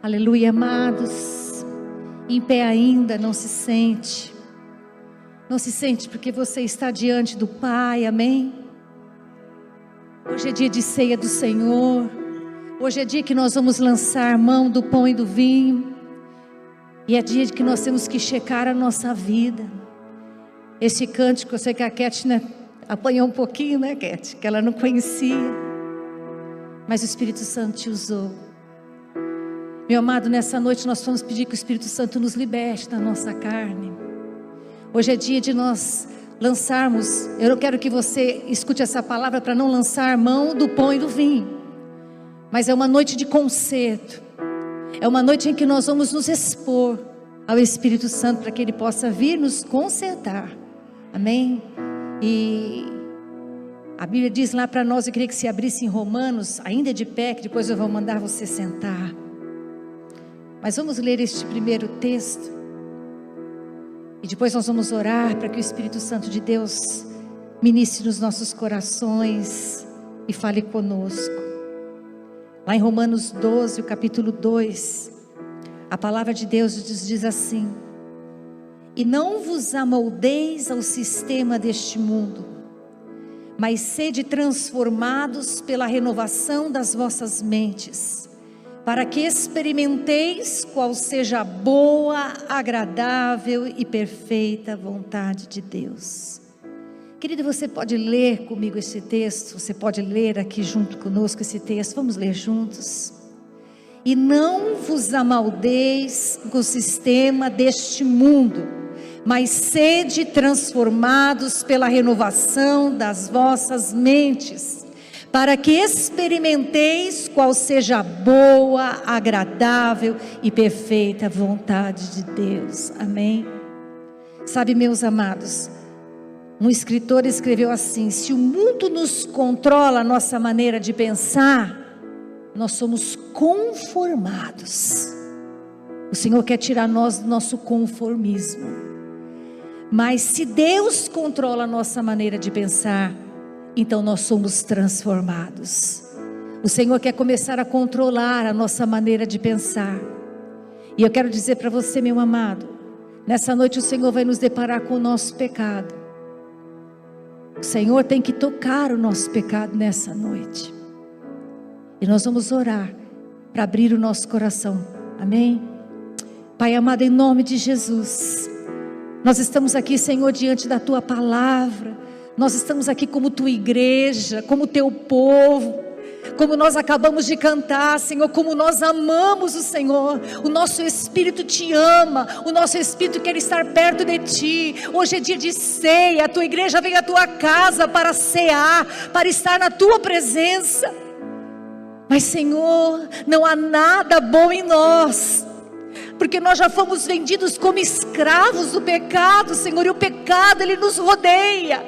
Aleluia, amados. Em pé ainda, não se sente. Não se sente porque você está diante do Pai, amém? Hoje é dia de ceia do Senhor. Hoje é dia que nós vamos lançar mão do pão e do vinho. E é dia que nós temos que checar a nossa vida. Esse cântico, eu sei que a Cat, né, apanhou um pouquinho, né, Cat? Que ela não conhecia. Mas o Espírito Santo te usou. Meu amado, nessa noite nós vamos pedir que o Espírito Santo nos liberte da nossa carne. Hoje é dia de nós lançarmos. Eu não quero que você escute essa palavra para não lançar mão do pão e do vinho. Mas é uma noite de conserto. É uma noite em que nós vamos nos expor ao Espírito Santo para que Ele possa vir nos consertar. Amém? E a Bíblia diz lá para nós, eu queria que se abrisse em Romanos, ainda de pé, que depois eu vou mandar você sentar. Mas vamos ler este primeiro texto. E depois nós vamos orar para que o Espírito Santo de Deus ministre nos nossos corações e fale conosco. Lá em Romanos 12, o capítulo 2, a palavra de Deus diz assim: e não vos amoldeis ao sistema deste mundo, mas sede transformados pela renovação das vossas mentes, para que experimenteis qual seja a boa, agradável e perfeita vontade de Deus. Querido, você pode ler comigo esse texto, você pode ler aqui junto conosco esse texto, vamos ler juntos. E não vos amaldeis com o sistema deste mundo, mas sede transformados pela renovação das vossas mentes, para que experimenteis qual seja a boa, agradável e perfeita vontade de Deus. Amém? Sabe, meus amados, um escritor escreveu assim: se o mundo nos controla a nossa maneira de pensar, nós somos conformados. O Senhor quer tirar nós do nosso conformismo. Mas se Deus controla a nossa maneira de pensar, então nós somos transformados. O Senhor quer começar a controlar a nossa maneira de pensar. E eu quero dizer para você, meu amado, nessa noite o Senhor vai nos deparar com o nosso pecado. O Senhor tem que tocar o nosso pecado nessa noite. E nós vamos orar para abrir o nosso coração. Amém? Pai amado, em nome de Jesus, nós estamos aqui, Senhor, diante da Tua palavra. Nós estamos aqui como Tua igreja, como Teu povo, como nós acabamos de cantar, Senhor, como nós amamos o Senhor. O nosso Espírito te ama, o nosso Espírito quer estar perto de Ti. Hoje é dia de ceia, a Tua igreja vem à Tua casa para cear, para estar na Tua presença. Mas, Senhor, não há nada bom em nós, porque nós já fomos vendidos como escravos do pecado, Senhor, e o pecado, ele nos rodeia.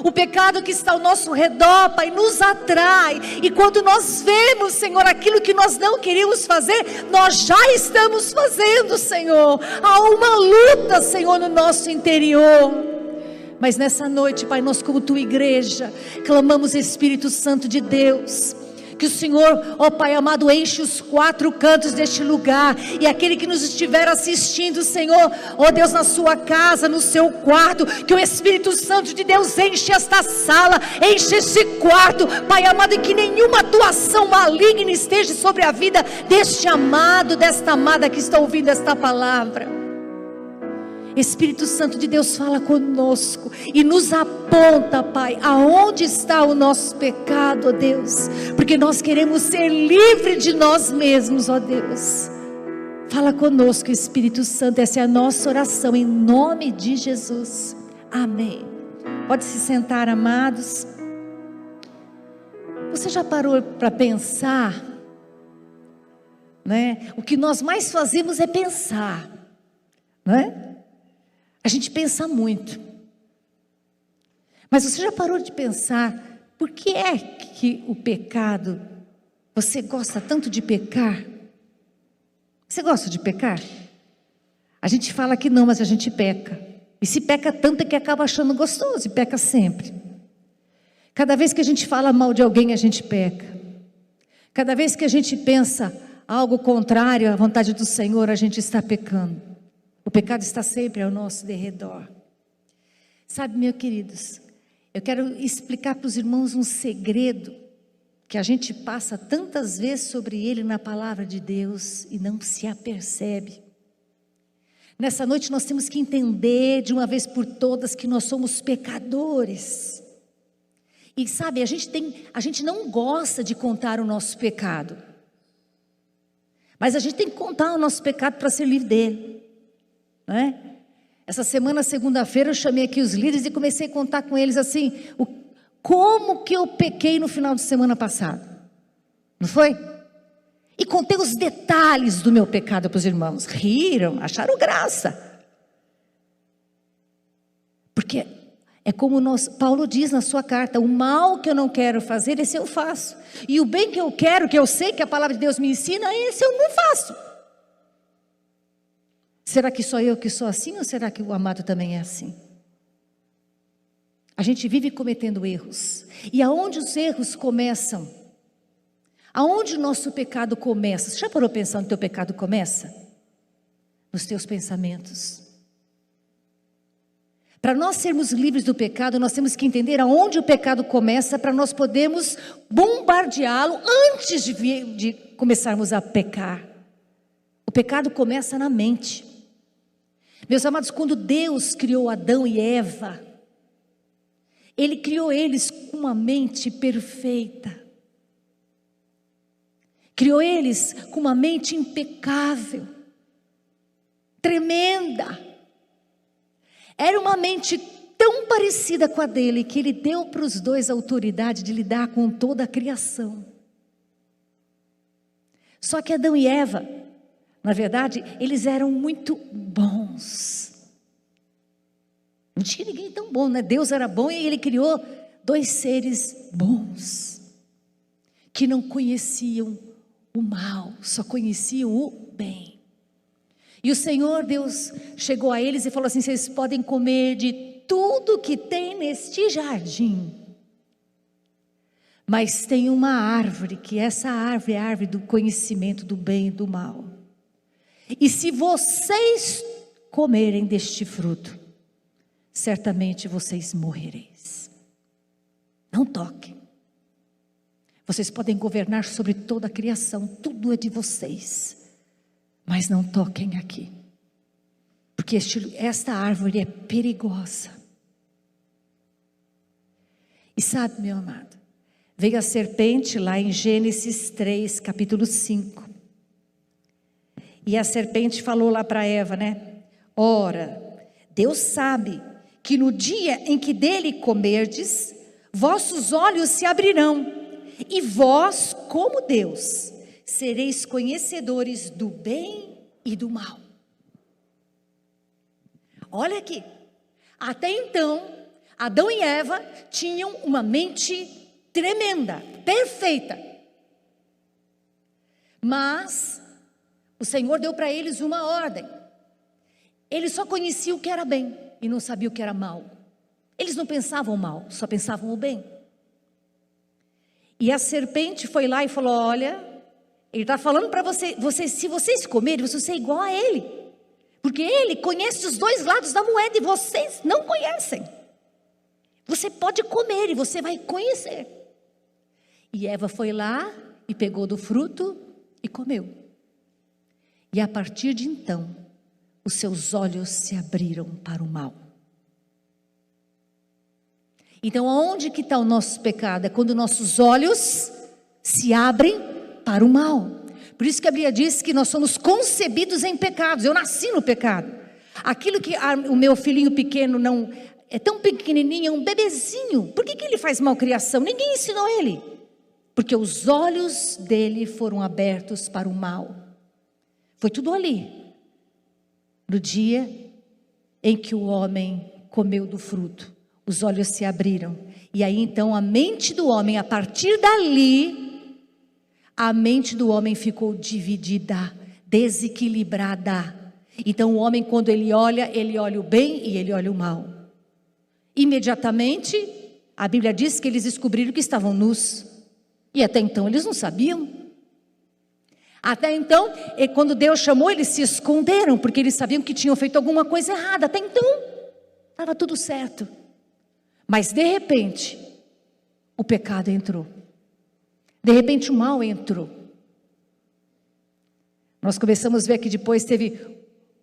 O pecado que está ao nosso redor, Pai, nos atrai. E quando nós vemos, Senhor, aquilo que nós não queríamos fazer, nós já estamos fazendo, Senhor. Há uma luta, Senhor, no nosso interior. Mas nessa noite, Pai, nós como Tua igreja, clamamos, Espírito Santo de Deus, que o Senhor, ó Pai amado, enche os quatro cantos deste lugar. E aquele que nos estiver assistindo, Senhor, ó Deus, na sua casa, no seu quarto, que o Espírito Santo de Deus enche esta sala, enche este quarto, Pai amado, e que nenhuma atuação maligna esteja sobre a vida deste amado, desta amada que está ouvindo esta palavra. Espírito Santo de Deus, fala conosco e nos aponta, Pai, aonde está o nosso pecado, ó Deus, porque nós queremos ser livres de nós mesmos, ó Deus. Fala conosco, Espírito Santo, essa é a nossa oração, em nome de Jesus, amém. Pode se sentar, amados. Você já parou para pensar, né? O que nós mais fazemos é pensar, não é? A gente pensa muito. Mas você já parou de pensar por que é que o pecado, você gosta tanto de pecar? Você gosta de pecar? A gente fala que não, mas a gente peca. E se peca tanto é que acaba achando gostoso e peca sempre. Cada vez que a gente fala mal de alguém, a gente peca. Cada vez que a gente pensa algo contrário à vontade do Senhor, a gente está pecando. O pecado está sempre ao nosso derredor. Sabe, meus queridos, eu quero explicar para os irmãos um segredo que a gente passa tantas vezes sobre ele na palavra de Deus e não se apercebe. Nessa noite nós temos que entender de uma vez por todas que nós somos pecadores. E sabe, a gente não gosta de contar o nosso pecado. Mas a gente tem que contar o nosso pecado para ser livre dele. Não é? Essa semana, segunda-feira, eu chamei aqui os líderes e comecei a contar com eles assim, como que eu pequei no final de semana passado. Não foi? E contei os detalhes do meu pecado para os irmãos. Riram, acharam graça. Porque é como Paulo diz na sua carta, o mal que eu não quero fazer, esse eu faço. E o bem que eu quero, que eu sei que a palavra de Deus me ensina, esse eu não faço. Será que só eu que sou assim ou será que o amado também é assim? A gente vive cometendo erros. E aonde os erros começam? Aonde o nosso pecado começa? Você já parou pensando que o teu pecado começa? Nos teus pensamentos. Para nós sermos livres do pecado, nós temos que entender aonde o pecado começa para nós podermos bombardeá-lo antes de começarmos a pecar. O pecado começa na mente. Meus amados, quando Deus criou Adão e Eva, Ele criou eles com uma mente perfeita. Criou eles com uma mente impecável, tremenda. Era uma mente tão parecida com a dele, que ele deu para os dois a autoridade de lidar com toda a criação. Só que Adão e Eva, na verdade, eles eram muito bons. Não tinha ninguém tão bom, né? Deus era bom e Ele criou dois seres bons, que não conheciam o mal, só conheciam o bem. E o Senhor Deus chegou a eles e falou assim: vocês podem comer de tudo que tem neste jardim, mas tem uma árvore, que essa árvore é a árvore do conhecimento do bem e do mal. E se vocês comerem deste fruto, certamente vocês morrereis. Não toquem. Vocês podem governar sobre toda a criação, tudo é de vocês, mas não toquem aqui, porque esta árvore é perigosa. E sabe, meu amado, veio a serpente lá em Gênesis 3, capítulo 5, e a serpente falou lá para Eva, né? Ora, Deus sabe que no dia em que dele comerdes, vossos olhos se abrirão, e vós, como Deus, sereis conhecedores do bem e do mal. Olha aqui, até então, Adão e Eva tinham uma mente tremenda, perfeita. Mas o Senhor deu para eles uma ordem. Eles só conheciam o que era bem e não sabiam o que era mal. Eles não pensavam mal, só pensavam o bem. E a serpente foi lá e falou: olha, ele está falando para vocês, se vocês comerem, vocês vão ser igual a ele. Porque ele conhece os dois lados da moeda e vocês não conhecem. Você pode comer e você vai conhecer. E Eva foi lá e pegou do fruto e comeu. E a partir de então, os seus olhos se abriram para o mal. Então, aonde que está o nosso pecado? É quando nossos olhos se abrem para o mal. Por isso que a Bíblia diz que nós somos concebidos em pecados. Eu nasci no pecado. Aquilo que o meu filhinho pequeno não é tão pequenininho, é um bebezinho. Por que ele faz malcriação? Ninguém ensinou ele. Porque os olhos dele foram abertos para o mal. Foi tudo ali. No dia em que o homem comeu do fruto, os olhos se abriram. E aí então a mente do homem, a partir dali, a mente do homem ficou dividida, desequilibrada. Então o homem, quando ele olha o bem e ele olha o mal. Imediatamente, a Bíblia diz que eles descobriram que estavam nus. E até então eles não sabiam. Até então, quando Deus chamou, eles se esconderam, porque eles sabiam que tinham feito alguma coisa errada. Até então, estava tudo certo. Mas de repente, o pecado entrou. De repente o mal entrou. Nós começamos a ver que depois teve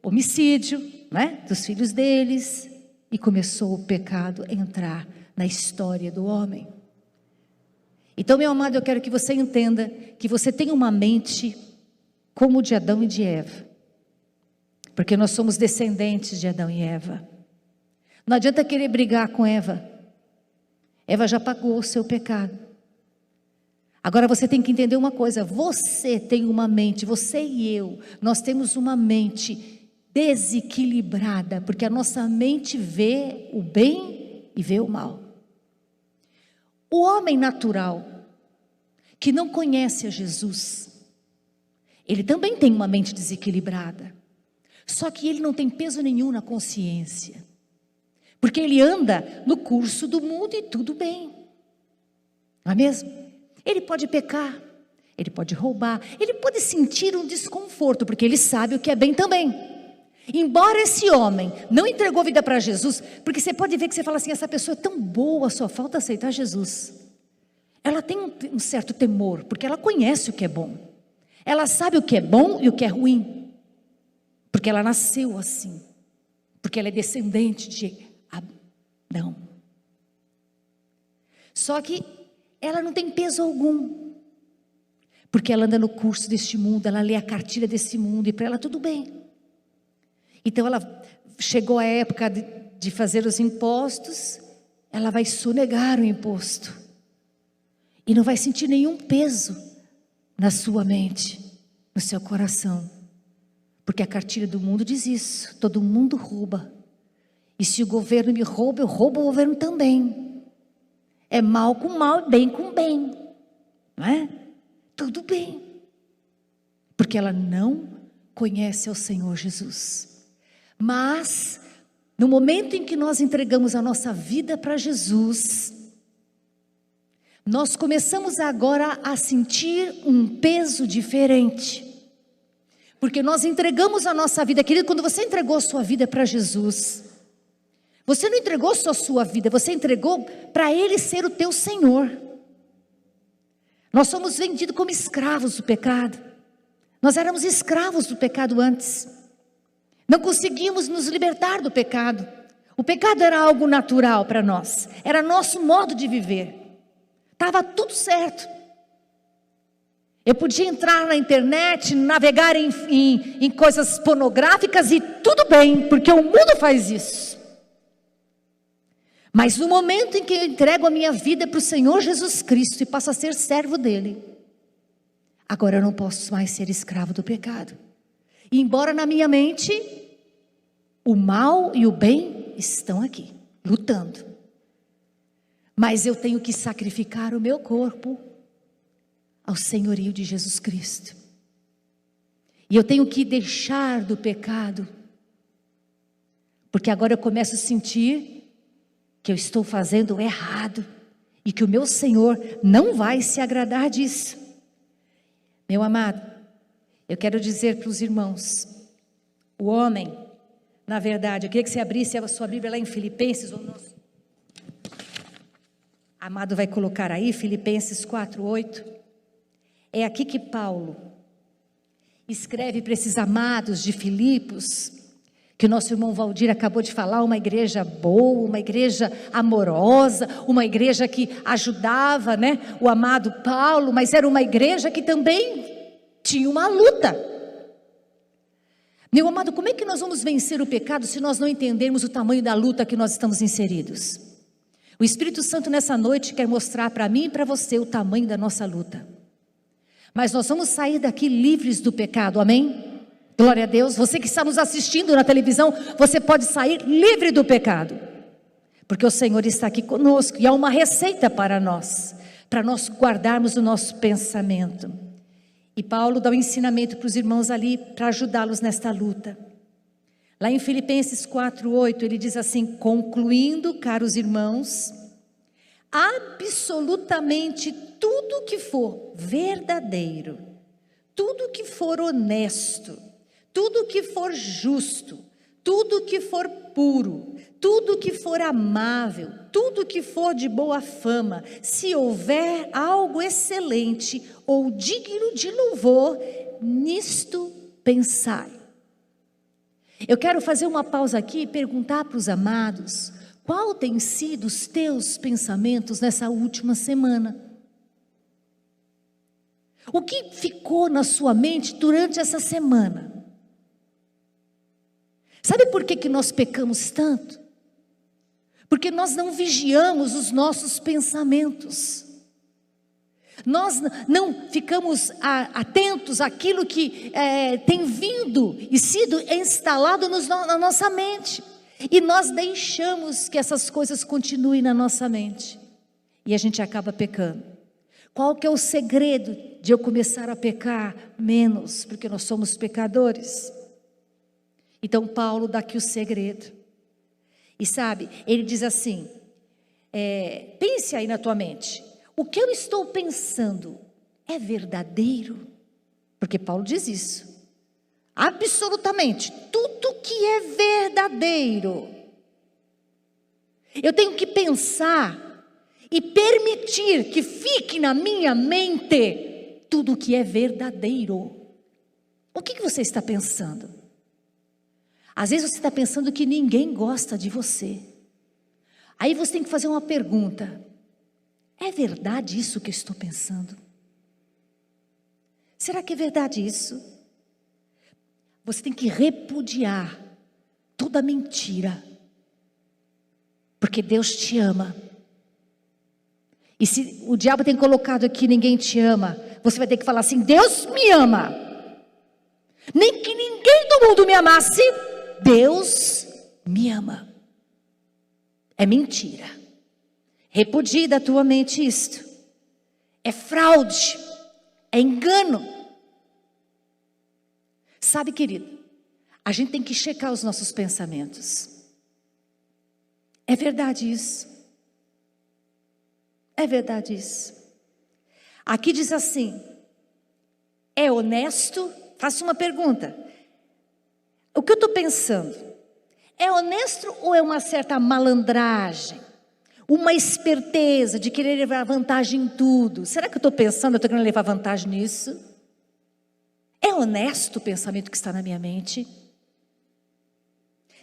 homicídio, né, dos filhos deles. E começou o pecado a entrar na história do homem. Então, meu amado, eu quero que você entenda que você tem uma mente como de Adão e de Eva. Porque nós somos descendentes de Adão e Eva. Não adianta querer brigar com Eva. Eva já pagou o seu pecado. Agora você tem que entender uma coisa. Você tem uma mente, você e eu, nós temos uma mente desequilibrada, porque a nossa mente vê o bem e vê o mal. O homem natural, que não conhece a Jesus, ele também tem uma mente desequilibrada, só que ele não tem peso nenhum na consciência, porque ele anda no curso do mundo e tudo bem, não é mesmo? Ele pode pecar, ele pode roubar, ele pode sentir um desconforto, porque ele sabe o que é bem também. Embora esse homem não entregou vida para Jesus, porque você pode ver que você fala assim, essa pessoa é tão boa, só falta aceitar Jesus. Ela tem um certo temor, porque ela conhece o que é bom. Ela sabe o que é bom e o que é ruim, porque ela nasceu assim, porque ela é descendente de Adão. Só que ela não tem peso algum, porque ela anda no curso deste mundo, ela lê a cartilha desse mundo e para ela tudo bem. Então ela chegou a época de fazer os impostos, ela vai sonegar o imposto e não vai sentir nenhum peso na sua mente, no seu coração, porque a cartilha do mundo diz isso, todo mundo rouba, e se o governo me rouba, eu roubo o governo também. É mal com mal, bem com bem, não é? Tudo bem, porque ela não conhece ao Senhor Jesus. Mas, no momento em que nós entregamos a nossa vida para Jesus, nós começamos agora a sentir um peso diferente. Porque nós entregamos a nossa vida, querido, quando você entregou a sua vida para Jesus, você não entregou só a sua vida, você entregou para Ele ser o teu Senhor. Nós somos vendidos como escravos do pecado. Nós éramos escravos do pecado antes. Não conseguimos nos libertar do pecado. O pecado era algo natural para nós. Era nosso modo de viver. Estava tudo certo. Eu podia entrar na internet, navegar em coisas pornográficas e tudo bem, porque o mundo faz isso. Mas no momento em que eu entrego a minha vida para o Senhor Jesus Cristo e passo a ser servo dele, agora eu não posso mais ser escravo do pecado. E embora na minha mente o mal e o bem estão aqui, lutando. Mas eu tenho que sacrificar o meu corpo ao senhorio de Jesus Cristo. E eu tenho que deixar do pecado, porque agora eu começo a sentir que eu estou fazendo errado e que o meu Senhor não vai se agradar disso. Meu amado, eu quero dizer para os irmãos, o homem, na verdade, eu queria que você abrisse a sua Bíblia lá em Filipenses, Amado vai colocar aí, Filipenses 4:8, é aqui que Paulo escreve para esses amados de Filipos, que o nosso irmão Valdir acabou de falar, uma igreja boa, uma igreja amorosa, uma igreja que ajudava, né, o amado Paulo, mas era uma igreja que também tinha uma luta. Meu amado, como é que nós vamos vencer o pecado se nós não entendermos o tamanho da luta que nós estamos inseridos? O Espírito Santo nessa noite quer mostrar para mim e para você o tamanho da nossa luta. Mas nós vamos sair daqui livres do pecado, amém? Glória a Deus. Você que está nos assistindo na televisão, você pode sair livre do pecado, porque o Senhor está aqui conosco e há uma receita para nós guardarmos o nosso pensamento. E Paulo dá um ensinamento para os irmãos ali, para ajudá-los nesta luta. Lá em Filipenses 4:8, ele diz assim: concluindo, caros irmãos, absolutamente tudo que for verdadeiro, tudo que for honesto, tudo que for justo, tudo que for puro, tudo que for amável, tudo que for de boa fama, se houver algo excelente ou digno de louvor, nisto pensai. Eu quero fazer uma pausa aqui e perguntar para os amados, qual tem sido os teus pensamentos nessa última semana? O que ficou na sua mente durante essa semana? Sabe por que nós pecamos tanto? Porque nós não vigiamos os nossos pensamentos. Nós não ficamos atentos àquilo que tem vindo e sido instalado na nossa mente. E nós deixamos que essas coisas continuem na nossa mente. E a gente acaba pecando. Qual que é o segredo de eu começar a pecar menos? Porque nós somos pecadores. Então Paulo dá aqui o segredo. E sabe, ele diz assim, pense aí na tua mente. O que eu estou pensando é verdadeiro? Porque Paulo diz isso. Absolutamente, tudo que é verdadeiro. Eu tenho que pensar e permitir que fique na minha mente tudo que é verdadeiro. O que você está pensando? Às vezes você está pensando que ninguém gosta de você. Aí você tem que fazer uma pergunta. É verdade isso que eu estou pensando? Será que é verdade isso? Você tem que repudiar toda mentira. Porque Deus te ama. E se o diabo tem colocado aqui ninguém te ama, você vai ter que falar assim, Deus me ama. Nem que ninguém do mundo me amasse, Deus me ama. É mentira. Repudie da tua mente isto. É fraude. É engano. Sabe, querido, a gente tem que checar os nossos pensamentos. É verdade isso. É verdade isso. Aqui diz assim, é honesto? Faço uma pergunta. O que eu estou pensando? É honesto ou é uma certa malandragem? Uma esperteza de querer levar vantagem em tudo? Será que eu estou pensando, eu estou querendo levar vantagem nisso? É honesto o pensamento que está na minha mente?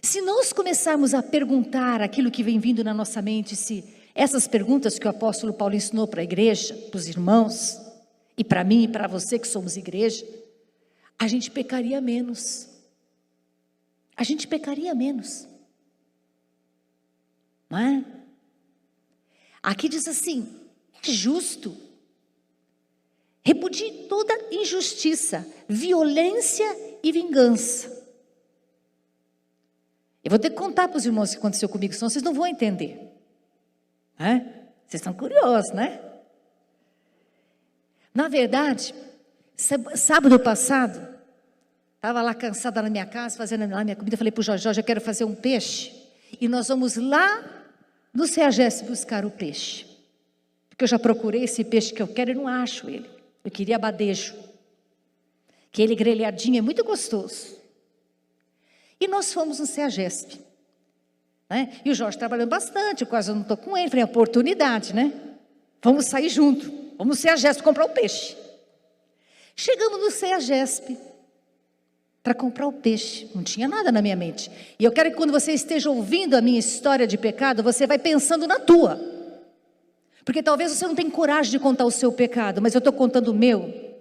Se nós começarmos a perguntar aquilo que vem vindo na nossa mente, se essas perguntas que o apóstolo Paulo ensinou para a igreja, para os irmãos, e para mim e para você que somos igreja, a gente pecaria menos. A gente pecaria menos. Não é? Aqui diz assim, é justo. Repudie toda injustiça, violência e vingança. Eu vou ter que contar para os irmãos o que aconteceu comigo, senão vocês não vão entender. Vocês estão curiosos, né? Na verdade, sábado passado, estava lá cansada na minha casa, fazendo lá minha comida, falei para o Jorge, eu quero fazer um peixe, e nós vamos lá no CEAGESP buscar o peixe, porque eu já procurei esse peixe que eu quero e não acho ele, eu queria abadejo, aquele grelhadinho é muito gostoso, e nós fomos no CEAGESP, né? E o Jorge trabalhando bastante, eu quase não estou com ele, falei, oportunidade, né? Vamos sair junto, vamos no CEAGESP comprar o peixe. Chegamos no CEAGESP para comprar o peixe, não tinha nada na minha mente. E eu quero que quando você esteja ouvindo a minha história de pecado, você vai pensando na tua. Porque talvez você não tenha coragem de contar o seu pecado, mas eu estou contando o meu.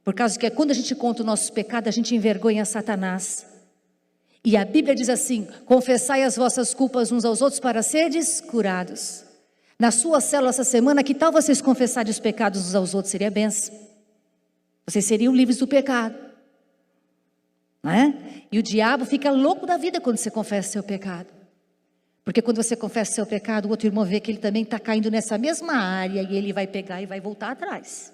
Por causa que quando a gente conta o nosso pecado, a gente envergonha Satanás. E a Bíblia diz assim, confessai as vossas culpas uns aos outros para seres curados. Na sua célula essa semana, que tal vocês confessarem os pecados uns aos outros? Seria bênção. Vocês seriam livres do pecado. Não é? E o diabo fica louco da vida quando você confessa seu pecado. Porque quando você confessa seu pecado, o outro irmão vê que ele também está caindo nessa mesma área e ele vai pegar e vai voltar atrás.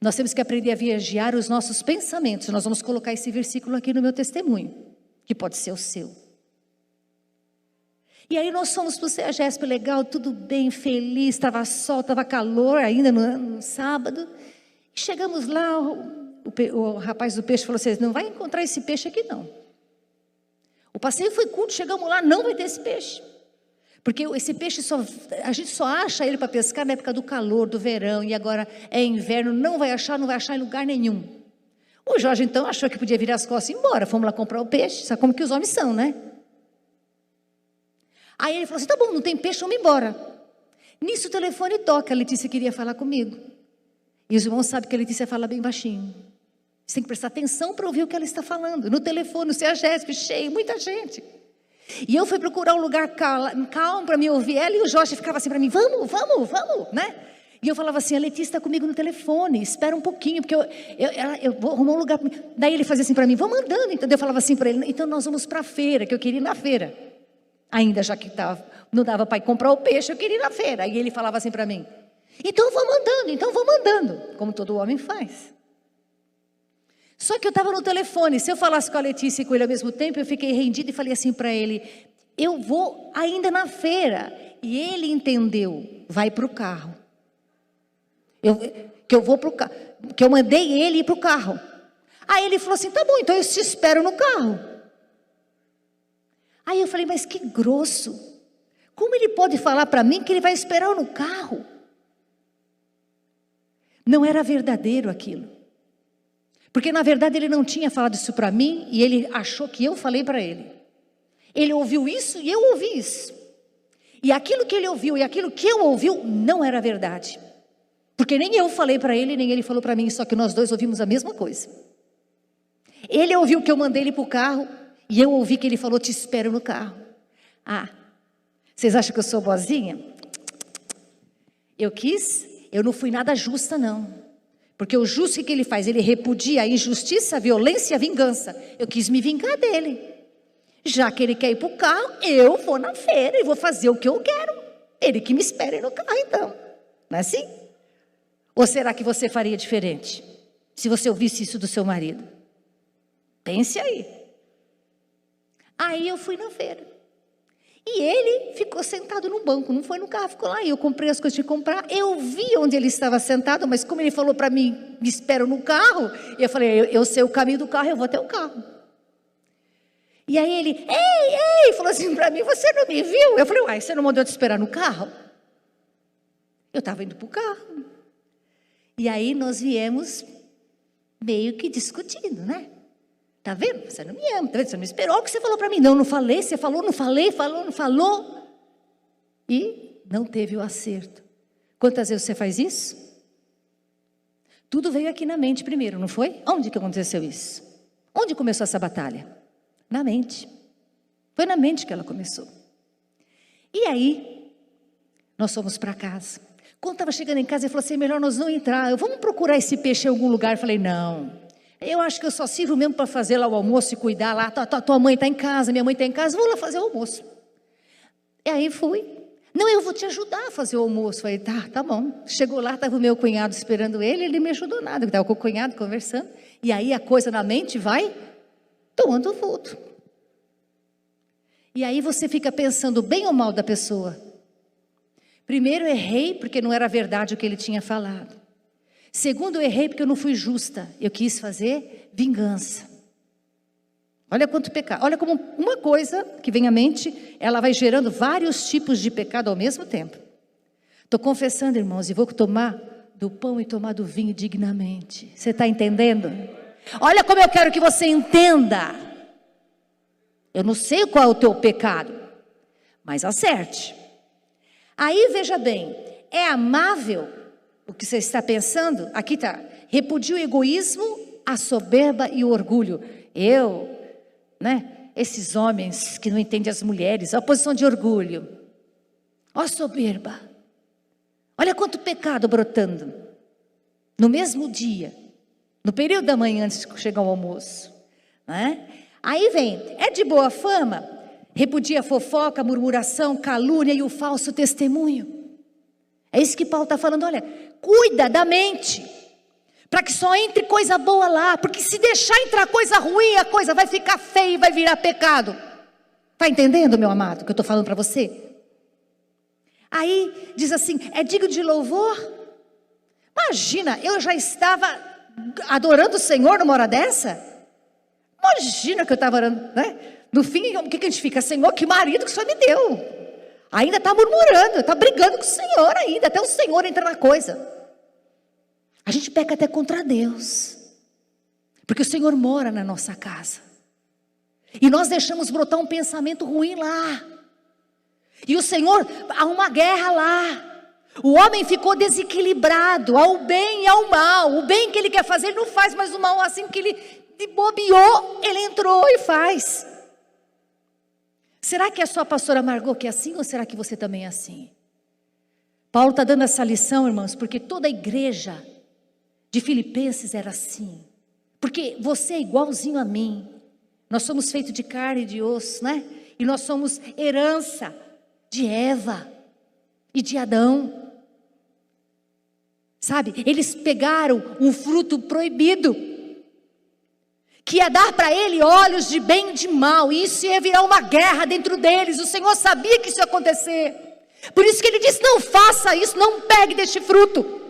Nós temos que aprender a vigiar os nossos pensamentos. Nós vamos colocar esse versículo aqui no meu testemunho, que pode ser o seu. E aí nós fomos para o CEAGESP, legal, tudo bem, feliz, estava sol, estava calor ainda no sábado. Chegamos lá, o rapaz do peixe falou assim, não vai encontrar esse peixe aqui não. O passeio foi curto, chegamos lá, não vai ter esse peixe. Porque esse peixe, a gente só acha ele para pescar na época do calor, do verão, e agora é inverno, não vai achar em lugar nenhum. O Jorge então achou que podia virar as costas e ir embora, fomos lá comprar o peixe, sabe como que os homens são, né? Aí ele falou assim, tá bom, não tem peixe, vamos embora. Nisso o telefone toca, a Letícia queria falar comigo. E os irmãos sabem que a Letícia fala bem baixinho. Você tem que prestar atenção para ouvir o que ela está falando. No telefone, no CEAGESP, cheio, muita gente. E eu fui procurar um lugar calmo para me ouvir ela, e o Jorge ficava assim para mim, vamos, né? E eu falava assim, a Letícia está comigo no telefone, espera um pouquinho, porque eu vou arrumar um lugar. Daí ele fazia assim para mim, vamos andando. Então eu falava assim para ele, então nós vamos para a feira, que eu queria ir na feira. Ainda já que não dava para ir comprar o peixe, eu queria ir na feira. Aí ele falava assim para mim, então vamos andando, como todo homem faz. Só que eu estava no telefone, se eu falasse com a Letícia e com ele ao mesmo tempo, eu fiquei rendida e falei assim para ele, eu vou ainda na feira. E ele entendeu, vai para o carro. Que eu mandei ele ir para o carro. Aí ele falou assim, tá bom, então eu te espero no carro. Aí eu falei, mas que grosso. Como ele pode falar para mim que ele vai esperar no carro? Não era verdadeiro aquilo. Porque na verdade ele não tinha falado isso para mim e ele achou que eu falei para ele. Ele ouviu isso e eu ouvi isso. E aquilo que ele ouviu e aquilo que eu ouvi não era verdade. Porque nem eu falei para ele, nem ele falou para mim, só que nós dois ouvimos a mesma coisa. Ele ouviu que eu mandei ele para o carro e eu ouvi que ele falou, te espero no carro. Ah, vocês acham que eu sou boazinha? Eu não fui nada justa não. Porque o justo que ele faz? Ele repudia a injustiça, a violência e a vingança. Eu quis me vingar dele. Já que ele quer ir para o carro, eu vou na feira e vou fazer o que eu quero. Ele que me espere no carro então. Não é assim? Ou será que você faria diferente? Se você ouvisse isso do seu marido? Pense aí. Aí eu fui na feira. E ele ficou sentado no banco, não foi no carro, ficou lá. E eu comprei as coisas que comprar. Eu vi onde ele estava sentado, mas como ele falou para mim, me espero no carro, eu falei, eu sei o caminho do carro, eu vou até o carro. E aí ele, ei, falou assim para mim, você não me viu? Eu falei, uai, você não mandou te esperar no carro? Eu estava indo para o carro. E aí nós viemos meio que discutindo, né? Tá vendo? Você não me ama, tá vendo? Você não esperou o que você falou para mim. Não falei, você falou, não falei, não falou. E não teve o acerto. Quantas vezes você faz isso? Tudo veio aqui na mente primeiro, não foi? Onde que aconteceu isso? Onde começou essa batalha? Na mente. Foi na mente que ela começou. E aí, nós fomos para casa. Quando estava chegando em casa, ele falou assim, melhor nós não entrar. Vamos procurar esse peixe em algum lugar. Eu falei, não. Eu acho que eu só sirvo mesmo para fazer lá o almoço e cuidar lá. Tua mãe está em casa, minha mãe está em casa, vou lá fazer o almoço. E aí fui. Não, eu vou te ajudar a fazer o almoço. Falei, tá bom. Chegou lá, estava o meu cunhado esperando ele me ajudou nada. Eu estava com o cunhado conversando. E aí a coisa na mente vai tomando vulto. E aí você fica pensando bem ou mal da pessoa. Primeiro, errei porque não era verdade o que ele tinha falado. Segundo, eu errei porque eu não fui justa. Eu quis fazer vingança. Olha quanto pecado. Olha como uma coisa que vem à mente, ela vai gerando vários tipos de pecado ao mesmo tempo. Estou confessando, irmãos, e vou tomar do pão e tomar do vinho dignamente. Você está entendendo? Olha como eu quero que você entenda. Eu não sei qual é o teu pecado, mas acerte. Aí veja bem, é amável o que você está pensando? Aqui está, repudia o egoísmo, a soberba e o orgulho. Esses homens que não entendem as mulheres, a posição de orgulho. Ó soberba. Olha quanto pecado brotando. No mesmo dia, no período da manhã antes de chegar ao almoço. Né? Aí vem, é de boa fama, repudia a fofoca, a murmuração, calúnia e o falso testemunho. É isso que Paulo está falando, olha, cuida da mente, para que só entre coisa boa lá, porque se deixar entrar coisa ruim, a coisa vai ficar feia e vai virar pecado. Está entendendo, meu amado, o que eu estou falando para você? Aí diz assim, é digno de louvor, Imagina, eu já estava adorando o Senhor numa hora dessa? Imagina que eu estava orando, né? No fim, o que a gente fica? Senhor, que marido que o Senhor me deu. Ainda está murmurando, está brigando com o Senhor ainda, até o Senhor entra na coisa. A gente peca até contra Deus, porque o Senhor mora na nossa casa. E nós deixamos brotar um pensamento ruim lá. E o Senhor, há uma guerra lá. O homem ficou desequilibrado ao bem e ao mal. O bem que ele quer fazer, ele não faz, mas o mal, assim que ele bobeou, ele entrou e faz. Será que é só a pastora Margot que é assim, ou será que você também é assim? Paulo está dando essa lição, irmãos, porque toda a igreja de Filipenses era assim. Porque você é igualzinho a mim. Nós somos feitos de carne e de osso, né? E nós somos herança de Eva e de Adão. Sabe? Eles pegaram um fruto proibido, que ia dar para ele olhos de bem e de mal, e isso ia virar uma guerra dentro deles. O Senhor sabia que isso ia acontecer. Por isso que ele disse: não faça isso, não pegue deste fruto.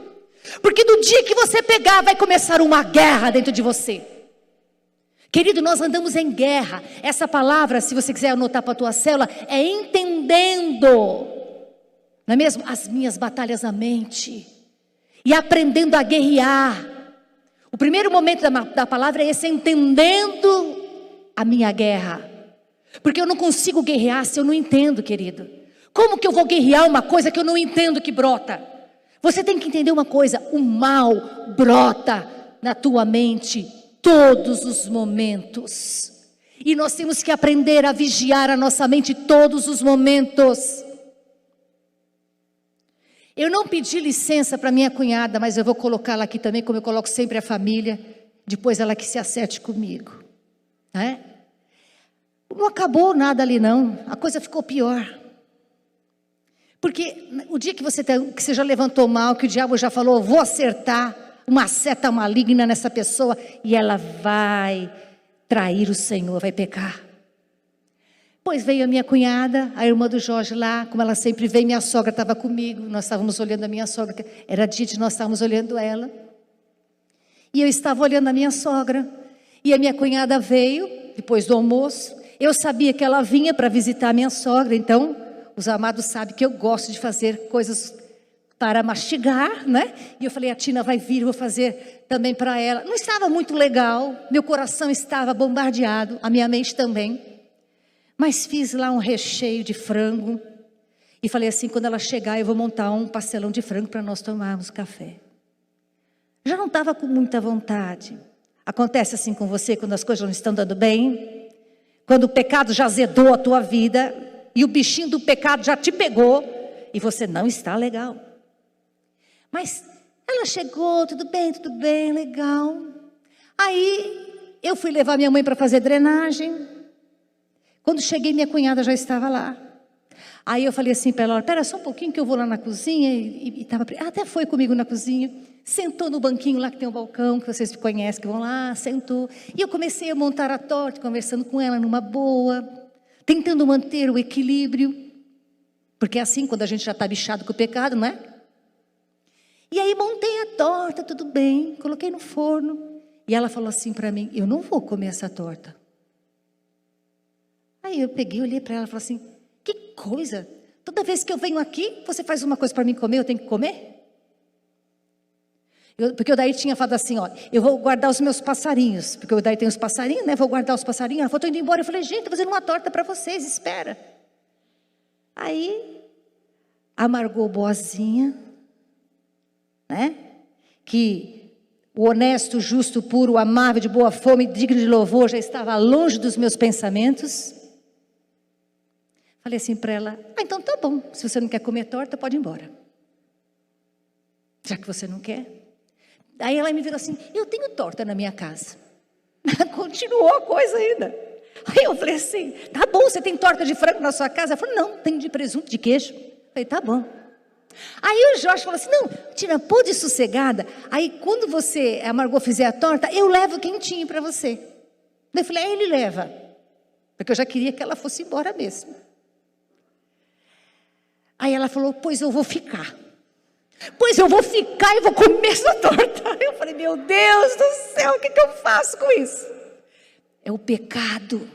Porque no dia que você pegar, vai começar uma guerra dentro de você. Querido, nós andamos em guerra. Essa palavra, se você quiser anotar para a tua célula, é entendendo, não é mesmo? As minhas batalhas na mente. E aprendendo a guerrear. O primeiro momento da palavra é esse: entendendo a minha guerra. Porque eu não consigo guerrear se eu não entendo, querido. Como que eu vou guerrear uma coisa que eu não entendo que brota? Você tem que entender uma coisa: o mal brota na tua mente todos os momentos. E nós temos que aprender a vigiar a nossa mente todos os momentos. Eu não pedi licença para minha cunhada, mas eu vou colocá-la aqui também, como eu coloco sempre a família. Depois ela que se acerte comigo, né? Não acabou nada ali não, a coisa ficou pior. Porque o dia que você já levantou mal, que o diabo já falou: vou acertar uma seta maligna nessa pessoa, e ela vai trair o Senhor, vai pecar. Pois veio a minha cunhada, a irmã do Jorge lá, como ela sempre vem, minha sogra estava comigo, nós estávamos olhando a minha sogra, era dia de nós estávamos olhando ela, e eu estava olhando a minha sogra, e a minha cunhada veio, depois do almoço. Eu sabia que ela vinha para visitar a minha sogra, então, os amados sabem que eu gosto de fazer coisas para mastigar, né? E eu falei: a Tina vai vir, eu vou fazer também para ela. Não estava muito legal, meu coração estava bombardeado, a minha mente também. Mas fiz lá um recheio de frango. E falei assim: quando ela chegar, eu vou montar um pastelão de frango para nós tomarmos café. Já não estava com muita vontade. Acontece assim com você quando as coisas não estão dando bem? Quando o pecado já azedou a tua vida, e o bichinho do pecado já te pegou, e você não está legal. Mas ela chegou, tudo bem, legal. Aí eu fui levar minha mãe para fazer drenagem. Quando cheguei, minha cunhada já estava lá. Aí eu falei assim para ela: espera só um pouquinho que eu vou lá na cozinha. E até foi comigo na cozinha. Sentou no banquinho lá que tem o balcão, que vocês conhecem, que vão lá, sentou. E eu comecei a montar a torta, conversando com ela numa boa, tentando manter o equilíbrio. Porque é assim, quando a gente já está bichado com o pecado, não é? E aí montei a torta, tudo bem, coloquei no forno. E ela falou assim para mim: eu não vou comer essa torta. Aí eu peguei, olhei para ela e falei assim: que coisa, toda vez que eu venho aqui, você faz uma coisa para mim comer, eu tenho que comer? Porque o Daí tinha falado assim: ó, eu vou guardar os meus passarinhos, porque o Daí tem os passarinhos, né? Vou guardar os passarinhos. Ela falou: tô indo embora. Eu falei: gente, estou fazendo uma torta para vocês, espera. Aí a Margot boazinha, né? Que o honesto, justo, puro, amável, de boa fome, digno de louvor, já estava longe dos meus pensamentos. Falei assim para ela: ah, então tá bom, se você não quer comer torta, pode ir embora. Já que você não quer. Aí ela me virou assim: eu tenho torta na minha casa. Continuou a coisa ainda. Aí eu falei assim: tá bom, você tem torta de frango na sua casa? Ela falou: não, tem de presunto, de queijo. Eu falei: tá bom. Aí o Jorge falou assim: não, Tina, pode ir sossegada. Aí quando a Margot fizer a torta, eu levo quentinho para você. Eu falei: ele leva. Porque eu já queria que ela fosse embora mesmo. Aí ela falou: pois eu vou ficar. Pois eu vou ficar e vou comer essa torta. Eu falei, meu Deus do céu, o que eu faço com isso? É o pecado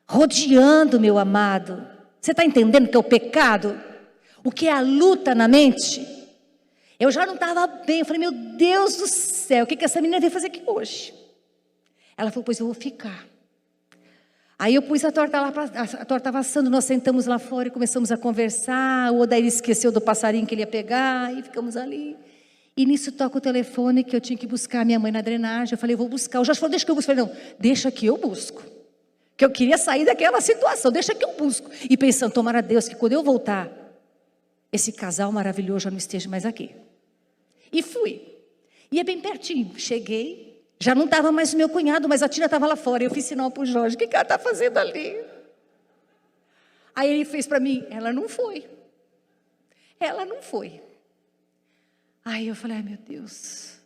rodeando, meu amado. Você está entendendo o que é o pecado? O que é a luta na mente? Eu já não estava bem. Eu falei, meu Deus do céu, o que essa menina veio fazer aqui hoje? Ela falou, pois eu vou ficar. Aí eu pus a torta lá, a torta estava assando, nós sentamos lá fora e começamos a conversar. O Odair esqueceu do passarinho que ele ia pegar e ficamos ali. E nisso toca o telefone que eu tinha que buscar a minha mãe na drenagem. Eu falei, eu vou buscar. O Jorge falou, deixa que eu busco. Eu falei, não, deixa que eu busco. Que eu queria sair daquela situação, deixa que eu busco. E pensando, tomara a Deus que quando eu voltar, esse casal maravilhoso já não esteja mais aqui. E fui. E é bem pertinho. Cheguei. Já não estava mais o meu cunhado, mas a Tina estava lá fora. Eu fiz sinal para o Jorge, o que ela está fazendo ali? Aí ele fez para mim, ela não foi. Ela não foi. Aí eu falei, ai meu Deus.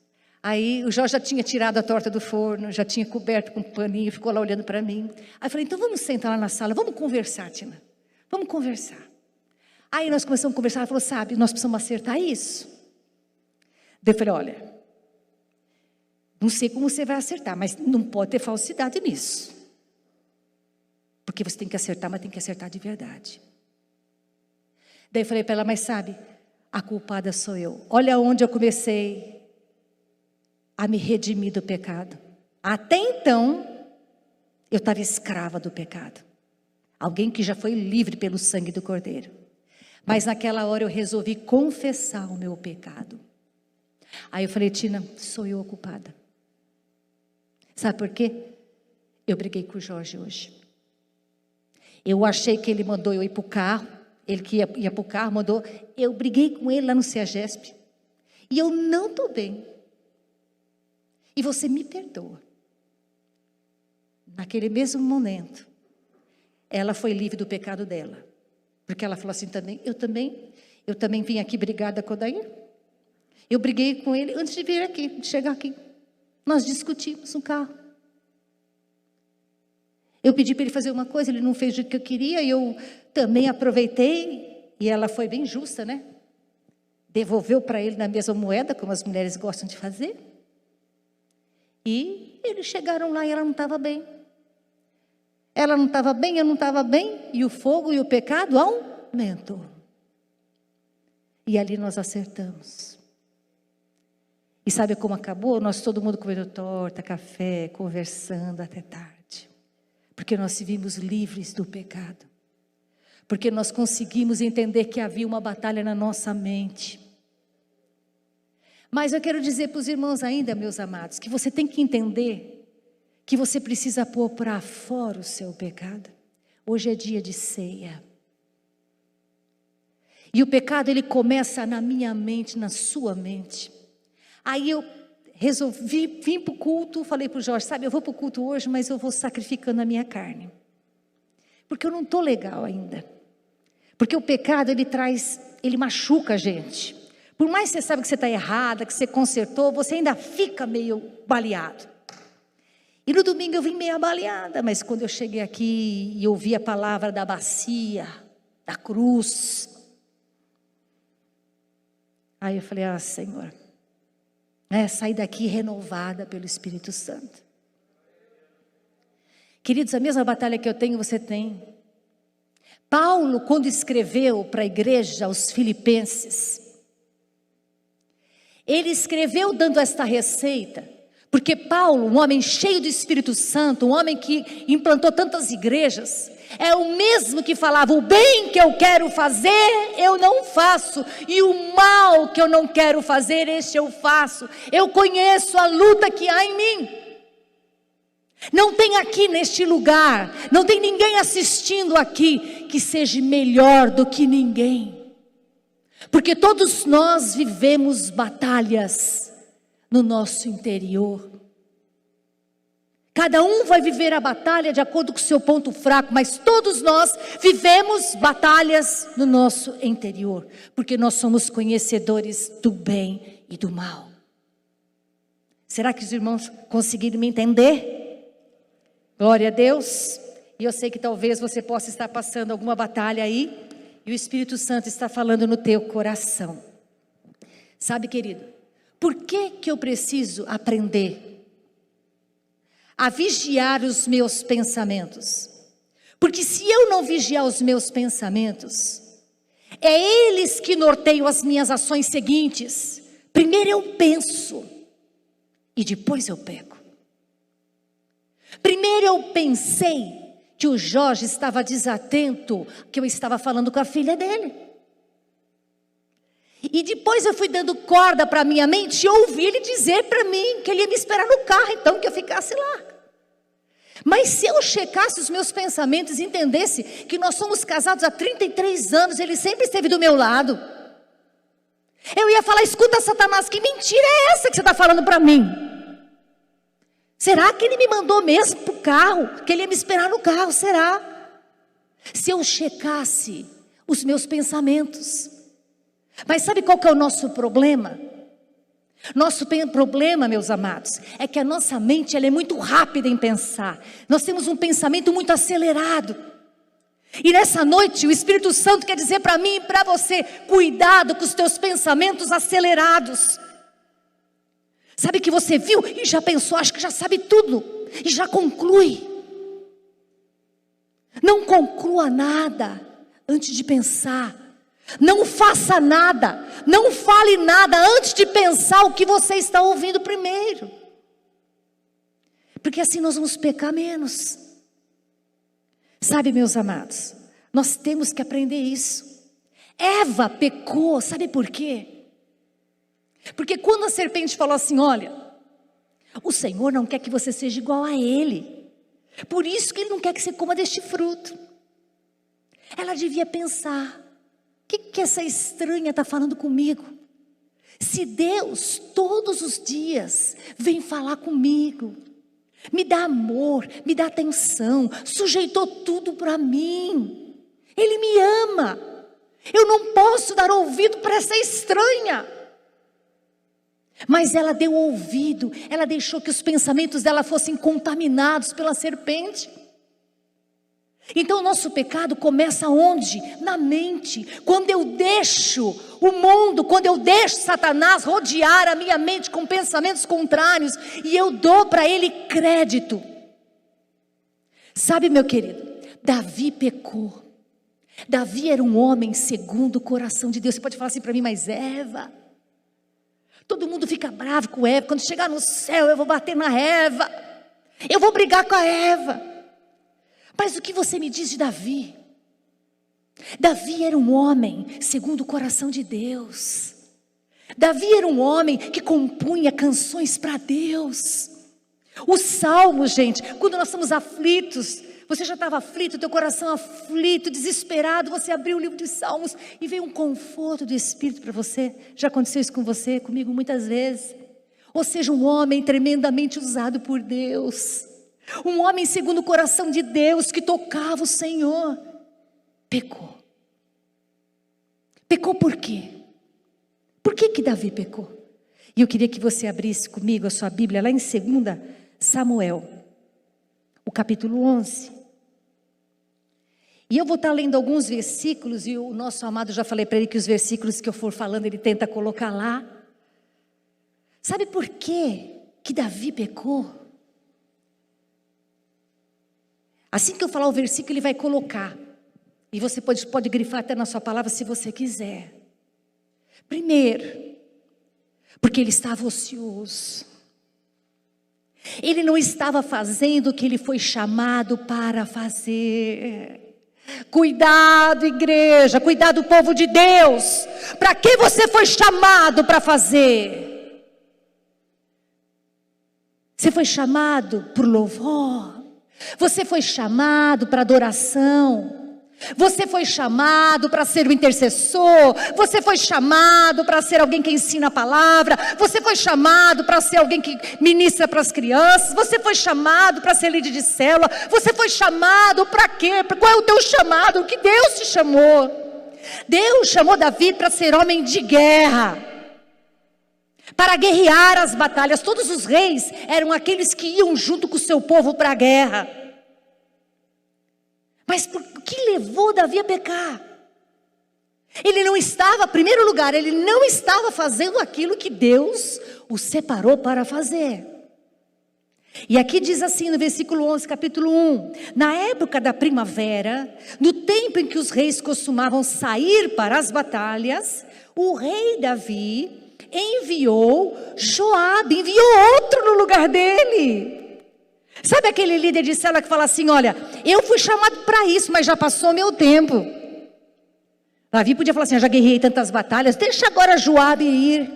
Aí o Jorge já tinha tirado a torta do forno, já tinha coberto com um paninho, ficou lá olhando para mim. Aí eu falei, então vamos sentar lá na sala, vamos conversar, Tina. Vamos conversar. Aí nós começamos a conversar, ela falou, sabe, nós precisamos acertar isso. Daí eu falei, olha, não sei como você vai acertar, mas não pode ter falsidade nisso. Porque você tem que acertar, mas tem que acertar de verdade. Daí eu falei para ela, mas sabe, a culpada sou eu. Olha onde eu comecei a me redimir do pecado. Até então, eu estava escrava do pecado. Alguém que já foi livre pelo sangue do Cordeiro. Mas naquela hora eu resolvi confessar o meu pecado. Aí eu falei, Tina, sou eu a culpada. Sabe por quê? Eu briguei com o Jorge hoje. Eu achei que ele mandou eu ir para o carro. Ele que ia para o carro, mandou. Eu briguei com ele lá no CEAGESP. E eu não estou bem. E você me perdoa. Naquele mesmo momento, ela foi livre do pecado dela. Porque ela falou assim também, eu também vim aqui brigada com o Odair. Eu briguei com ele antes de vir aqui, de chegar aqui. Nós discutimos no carro. Eu pedi para ele fazer uma coisa, ele não fez do jeito que eu queria, e eu também aproveitei, e ela foi bem justa, né? Devolveu para ele na mesma moeda, como as mulheres gostam de fazer. E eles chegaram lá e ela não estava bem. Ela não estava bem, eu não estava bem, e o fogo e o pecado aumentou. E ali nós acertamos. E sabe como acabou? Nós todo mundo comendo torta, café, conversando até tarde. Porque nós se vimos livres do pecado. Porque nós conseguimos entender que havia uma batalha na nossa mente. Mas eu quero dizer para os irmãos ainda, meus amados, que você tem que entender que você precisa pôr para fora o seu pecado. Hoje é dia de ceia. E o pecado, ele começa na minha mente, na sua mente. Aí eu resolvi, vim para o culto, falei para o Jorge, sabe, eu vou para o culto hoje, mas eu vou sacrificando a minha carne. Porque eu não estou legal ainda. Porque o pecado, ele machuca a gente. Por mais que você saiba que você está errada, que você consertou, você ainda fica meio baleado. E no domingo eu vim meio baleada, mas quando eu cheguei aqui e ouvi a palavra da bacia, da cruz, aí eu falei, Senhor, sair daqui renovada pelo Espírito Santo. Queridos, a mesma batalha que eu tenho, você tem. Paulo, quando escreveu para a igreja, aos Filipenses, ele escreveu dando esta receita, porque Paulo, um homem cheio do Espírito Santo, um homem que implantou tantas igrejas, é o mesmo que falava, o bem que eu quero fazer, eu não faço, e o mal que eu não quero fazer, este eu faço. Eu conheço a luta que há em mim. Não tem aqui neste lugar, não tem ninguém assistindo aqui, que seja melhor do que ninguém. Porque todos nós vivemos batalhas no nosso interior. Cada um vai viver a batalha de acordo com o seu ponto fraco, mas todos nós vivemos batalhas no nosso interior, porque nós somos conhecedores do bem e do mal. Será que os irmãos conseguiram me entender? Glória a Deus. E eu sei que talvez você possa estar passando alguma batalha aí, e o Espírito Santo está falando no teu coração. Sabe, querido, por que eu preciso aprender a vigiar os meus pensamentos? Porque se eu não vigiar os meus pensamentos, é eles que norteiam as minhas ações seguintes. Primeiro eu penso e depois eu pego. Primeiro eu pensei que o Jorge estava desatento, que eu estava falando com a filha dele. E depois eu fui dando corda para a minha mente e ouvi ele dizer para mim que ele ia me esperar no carro, então que eu ficasse lá. Mas se eu checasse os meus pensamentos e entendesse que nós somos casados há 33 anos, ele sempre esteve do meu lado, eu ia falar: escuta, Satanás, que mentira é essa que você está falando para mim? Será que ele me mandou mesmo para o carro? Que ele ia me esperar no carro, será? Se eu checasse os meus pensamentos. Mas sabe qual que é o nosso problema? Nosso problema, meus amados, é que a nossa mente ela é muito rápida em pensar. Nós temos um pensamento muito acelerado. E nessa noite o Espírito Santo quer dizer para mim e para você: cuidado com os teus pensamentos acelerados. Sabe que você viu e já pensou, acho que já sabe tudo, e já conclui. Não conclua nada antes de pensar. Não faça nada, não fale nada antes de pensar o que você está ouvindo primeiro. Porque assim nós vamos pecar menos. Sabe, meus amados, nós temos que aprender isso. Eva pecou, sabe por quê? Porque quando a serpente falou assim: olha, o Senhor não quer que você seja igual a Ele, por isso que Ele não quer que você coma deste fruto. Ela devia pensar: o que essa estranha está falando comigo? Se Deus todos os dias vem falar comigo, me dá amor, me dá atenção, sujeitou tudo para mim, Ele me ama, eu não posso dar ouvido para essa estranha. Mas ela deu ouvido, ela deixou que os pensamentos dela fossem contaminados pela serpente. Então o nosso pecado começa onde? Na mente. Quando eu deixo o mundo, quando eu deixo Satanás rodear a minha mente com pensamentos contrários, e eu dou para ele crédito. Sabe, meu querido, Davi pecou. Davi era um homem segundo o coração de Deus. Você pode falar assim para mim: mas Eva, todo mundo fica bravo com Eva, quando chegar no céu eu vou bater na Eva, eu vou brigar com a Eva. Mas o que você me diz de Davi? Davi era um homem segundo o coração de Deus. Davi era um homem que compunha canções para Deus. Os salmos, gente, quando nós estamos aflitos, você já estava aflito, teu coração aflito, desesperado, você abriu o livro dos salmos e veio um conforto do Espírito para você. Já aconteceu isso com você, comigo muitas vezes. Ou seja, um homem tremendamente usado por Deus. Um homem segundo o coração de Deus, que tocava o Senhor, pecou. Pecou por quê? Por que Davi pecou? E eu queria que você abrisse comigo a sua Bíblia lá em 2 Samuel, o capítulo 11. E eu vou estar lendo alguns versículos, e o nosso amado, já falei para ele que os versículos que eu for falando, ele tenta colocar lá. Sabe por quê que Davi pecou? Assim que eu falar o versículo, ele vai colocar. E você pode grifar até na sua palavra se você quiser. Primeiro, porque ele estava ocioso. Ele não estava fazendo o que ele foi chamado para fazer. Cuidado, igreja, cuidado, povo de Deus. Para que você foi chamado para fazer? Você foi chamado por louvor. Você foi chamado para adoração. Você foi chamado para ser o intercessor. Você foi chamado para ser alguém que ensina a palavra. Você foi chamado para ser alguém que ministra para as crianças. Você foi chamado para ser líder de célula. Você foi chamado para quê? Qual é o teu chamado? O que Deus te chamou? Deus chamou Davi para ser homem de guerra, para guerrear as batalhas. Todos os reis eram aqueles que iam junto com o seu povo para a guerra. Mas o que levou Davi a pecar? Ele não estava, em primeiro lugar, ele não estava fazendo aquilo que Deus o separou para fazer. E aqui diz assim no versículo 11, capítulo 1: na época da primavera, no tempo em que os reis costumavam sair para as batalhas, o rei Davi enviou Joabe, enviou outro no lugar dele. Sabe aquele líder de célula que fala assim: olha, eu fui chamado para isso, mas já passou meu tempo. Davi podia falar assim: eu já guerrei tantas batalhas, deixa agora Joabe ir,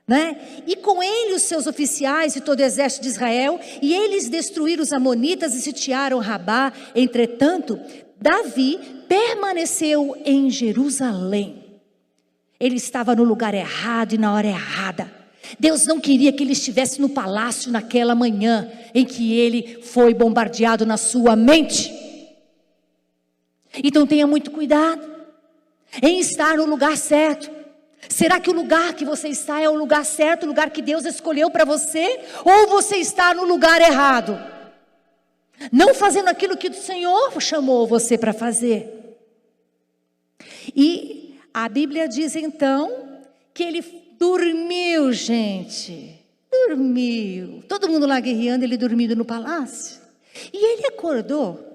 né? E com ele os seus oficiais e todo o exército de Israel, e eles destruíram os amonitas e sitiaram Rabá. Entretanto, Davi permaneceu em Jerusalém. Ele estava no lugar errado e na hora errada. Deus não queria que ele estivesse no palácio naquela manhã em que ele foi bombardeado na sua mente. Então tenha muito cuidado em estar no lugar certo. Será que o lugar que você está é o lugar certo, o lugar que Deus escolheu para você? Ou você está no lugar errado, não fazendo aquilo que o Senhor chamou você para fazer? E a Bíblia diz então que ele dormiu, gente. Dormiu. Todo mundo lá guerreando, ele dormindo no palácio. E ele acordou.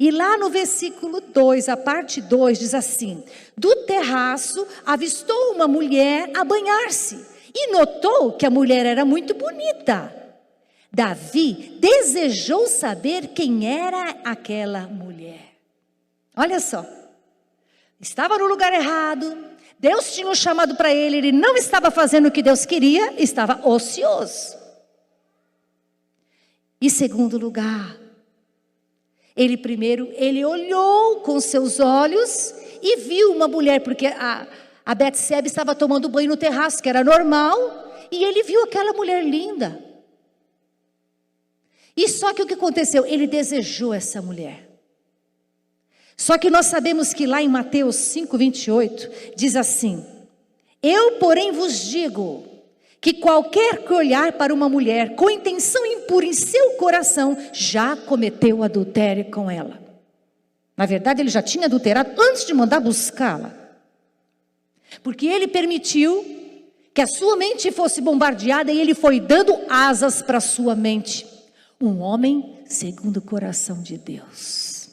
E lá no versículo 2, a parte 2 diz assim: do terraço avistou uma mulher a banhar-se e notou que a mulher era muito bonita. Davi desejou saber quem era aquela mulher. Olha só, estava no lugar errado, Deus tinha um chamado para ele, ele não estava fazendo o que Deus queria, estava ocioso. E segundo lugar, ele olhou com seus olhos e viu uma mulher, porque a Betsebe estava tomando banho no terraço, que era normal, e ele viu aquela mulher linda. E só que o que aconteceu? Ele desejou essa mulher. Só que nós sabemos que lá em Mateus 5:28, diz assim: eu, porém, vos digo, que qualquer que olhar para uma mulher com intenção impura em seu coração, já cometeu adultério com ela. Na verdade, ele já tinha adulterado antes de mandar buscá-la. Porque ele permitiu que a sua mente fosse bombardeada e ele foi dando asas para a sua mente. Um homem segundo o coração de Deus.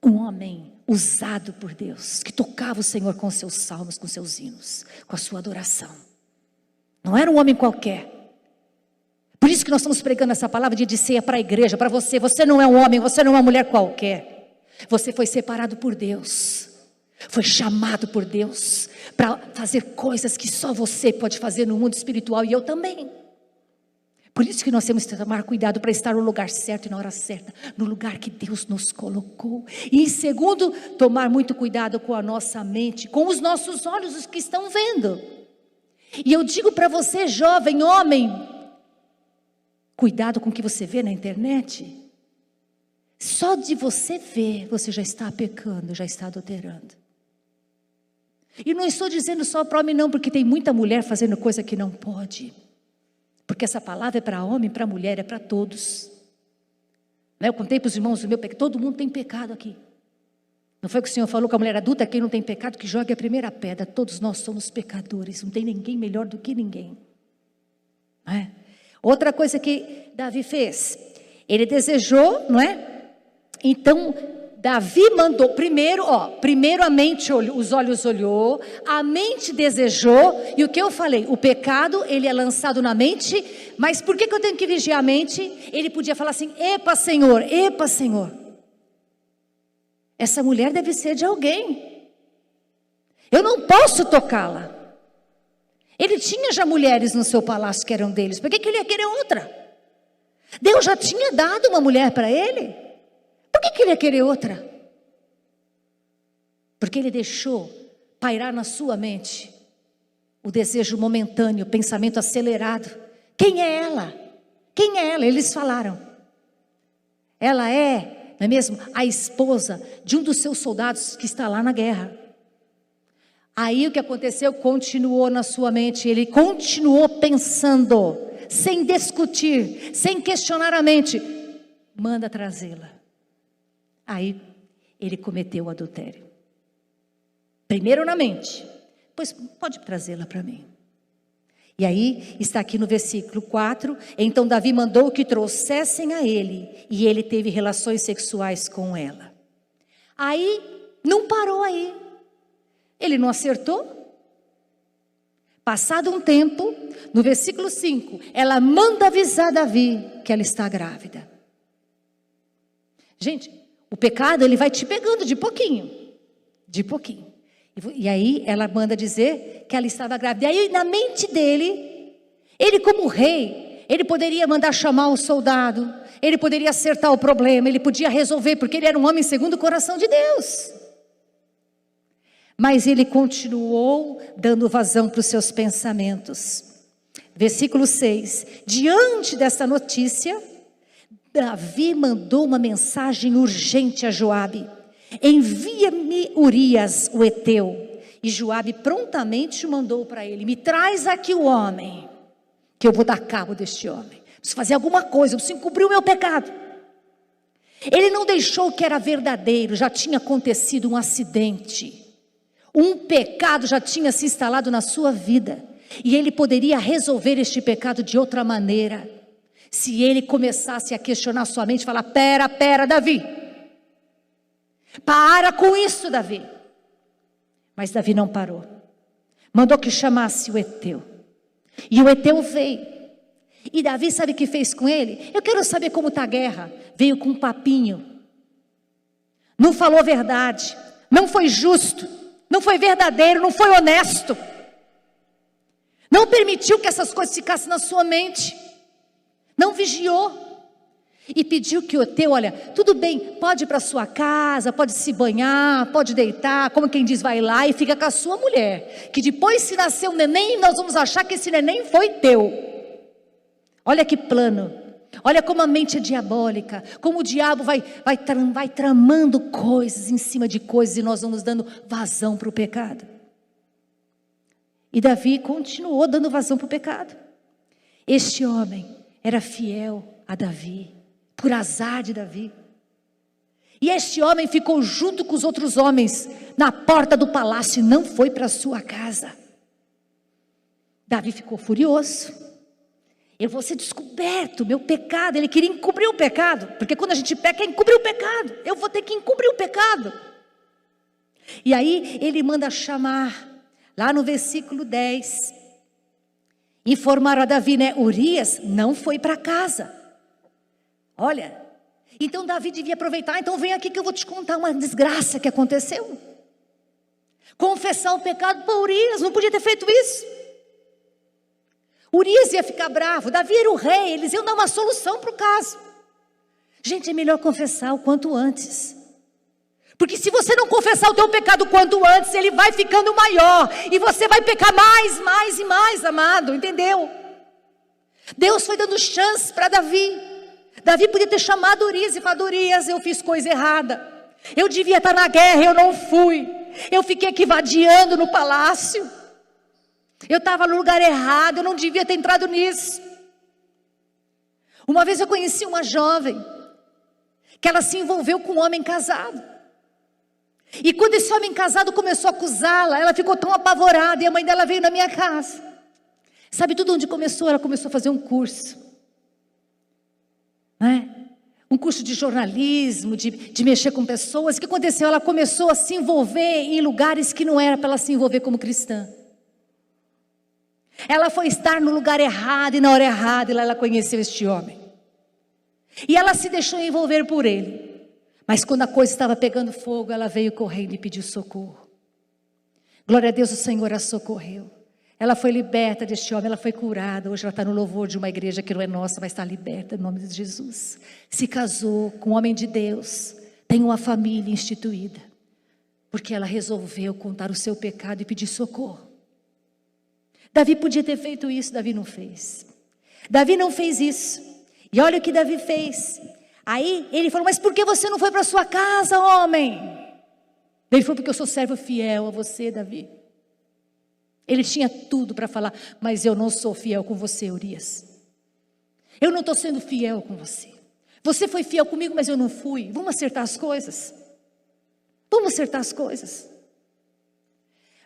Um homem usado por Deus, que tocava o Senhor com seus salmos, com seus hinos, com a sua adoração. Não era um homem qualquer. Por isso que nós estamos pregando essa palavra de ceia para a igreja, para você. Você não é um homem, você não é uma mulher qualquer. Você foi separado por Deus. Foi chamado por Deus para fazer coisas que só você pode fazer no mundo espiritual, e eu também. Por isso que nós temos que tomar cuidado para estar no lugar certo e na hora certa, no lugar que Deus nos colocou. E em segundo, tomar muito cuidado com a nossa mente, com os nossos olhos, os que estão vendo. E eu digo para você, jovem, homem, cuidado com o que você vê na internet. Só de você ver, você já está pecando, já está adulterando. E não estou dizendo só para homem não, porque tem muita mulher fazendo coisa que não pode. Porque essa palavra é para homem, para mulher, é para todos. Eu contei para os irmãos do meu pecado, todo mundo tem pecado aqui. Não foi que o Senhor falou que a mulher adulta, quem não tem pecado, que jogue a primeira pedra. Todos nós somos pecadores, não tem ninguém melhor do que ninguém. Não é? Outra coisa que Davi fez, ele desejou, não é? Então, Davi mandou, primeiro a mente olhou, os olhos olhou, a mente desejou, e o que eu falei? O pecado, ele é lançado na mente, mas por que eu tenho que vigiar a mente? Ele podia falar assim: epa Senhor, essa mulher deve ser de alguém, eu não posso tocá-la. Ele tinha já mulheres no seu palácio que eram deles, por que ele ia querer outra? Deus já tinha dado uma mulher para ele. Por que ele ia querer outra? Porque ele deixou pairar na sua mente o desejo momentâneo, o pensamento acelerado. Quem é ela? Quem é ela? Eles falaram. Ela é, não é mesmo, a esposa de um dos seus soldados que está lá na guerra. Aí o que aconteceu? Continuou na sua mente. Ele continuou pensando, sem discutir, sem questionar a mente. Manda trazê-la. Aí ele cometeu o adultério. Primeiro na mente. Pois pode trazê-la para mim. E aí está aqui no versículo 4. Então Davi mandou que trouxessem a ele, e ele teve relações sexuais com ela. Aí não parou aí. Ele não acertou. Passado um tempo, no versículo 5, ela manda avisar Davi que ela está grávida. Gente, o pecado ele vai te pegando de pouquinho. De pouquinho. E aí ela manda dizer que ela estava grávida. E aí na mente dele, ele como rei, ele poderia mandar chamar o soldado, ele poderia acertar o problema, ele podia resolver, porque ele era um homem segundo o coração de Deus. Mas ele continuou dando vazão para os seus pensamentos. Versículo 6. Diante dessa notícia, Davi mandou uma mensagem urgente a Joabe: envia-me Urias, o heteu. E Joabe prontamente mandou para ele: me traz aqui o homem, que eu vou dar cabo deste homem. Preciso fazer alguma coisa, eu preciso encobrir o meu pecado. Ele não deixou o que era verdadeiro, já tinha acontecido um acidente. Um pecado já tinha se instalado na sua vida. E ele poderia resolver este pecado de outra maneira. Se ele começasse a questionar sua mente, falar: pera, Davi. Para com isso, Davi. Mas Davi não parou. Mandou que chamasse o heteu. E o heteu veio. E Davi sabe o que fez com ele? Eu quero saber como está a guerra. Veio com um papinho. Não falou a verdade. Não foi justo. Não foi verdadeiro, não foi honesto. Não permitiu que essas coisas ficassem na sua mente. Não vigiou. E pediu que o heteu, olha, tudo bem, pode ir para sua casa, pode se banhar, pode deitar, como quem diz, vai lá e fica com a sua mulher. Que depois, se nascer um neném, nós vamos achar que esse neném foi teu. Olha que plano. Olha como a mente é diabólica, como o diabo vai tramando coisas em cima de coisas, e nós vamos dando vazão para o pecado. E Davi continuou dando vazão para o pecado. Este homem era fiel a Davi, por azar de Davi. E este homem ficou junto com os outros homens na porta do palácio e não foi para sua casa. Davi ficou furioso. Eu vou ser descoberto, meu pecado. Ele queria encobrir o pecado, porque quando a gente peca é encobrir o pecado. Eu vou ter que encobrir o pecado. E aí ele manda chamar, lá no versículo 10, informaram a Davi, né? Urias não foi para casa. Olha, então Davi devia aproveitar. Então vem aqui que eu vou te contar uma desgraça que aconteceu. Confessar o pecado para Urias, não podia ter feito isso. Urias ia ficar bravo, Davi era o rei, eles iam dar uma solução para o caso. Gente, é melhor confessar o quanto antes. Porque se você não confessar o teu pecado o quanto antes, ele vai ficando maior. E você vai pecar mais e mais, amado, entendeu? Deus foi dando chance para Davi. Davi podia ter chamado Urias e falado: Urias, eu fiz coisa errada. Eu devia estar na guerra, eu não fui. Eu fiquei aqui vadiando no palácio. Eu estava no lugar errado, eu não devia ter entrado nisso. Uma vez eu conheci uma jovem, que ela se envolveu com um homem casado. E quando esse homem casado começou a acusá-la, ela ficou tão apavorada, e a mãe dela veio na minha casa. Sabe tudo onde começou? Ela começou a fazer um curso. Um curso de jornalismo, de mexer com pessoas. O que aconteceu? Ela começou a se envolver em lugares que não era para ela se envolver como cristã. Ela foi estar no lugar errado e na hora errada, e lá ela conheceu este homem. E ela se deixou envolver por ele. Mas quando a coisa estava pegando fogo, ela veio correndo e pediu socorro. Glória a Deus, o Senhor a socorreu. Ela foi liberta deste homem, ela foi curada. Hoje ela está no louvor de uma igreja que não é nossa, mas está liberta em nome de Jesus. Se casou com um homem de Deus, tem uma família instituída, porque ela resolveu contar o seu pecado e pedir socorro. Davi podia ter feito isso, Davi não fez. Davi não fez isso. E olha o que Davi fez. Aí ele falou: mas por que você não foi para sua casa, homem? Ele falou: porque eu sou servo fiel a você, Davi. Ele tinha tudo para falar: mas eu não sou fiel com você, Urias. Eu não estou sendo fiel com você. Você foi fiel comigo, mas eu não fui. Vamos acertar as coisas. Vamos acertar as coisas.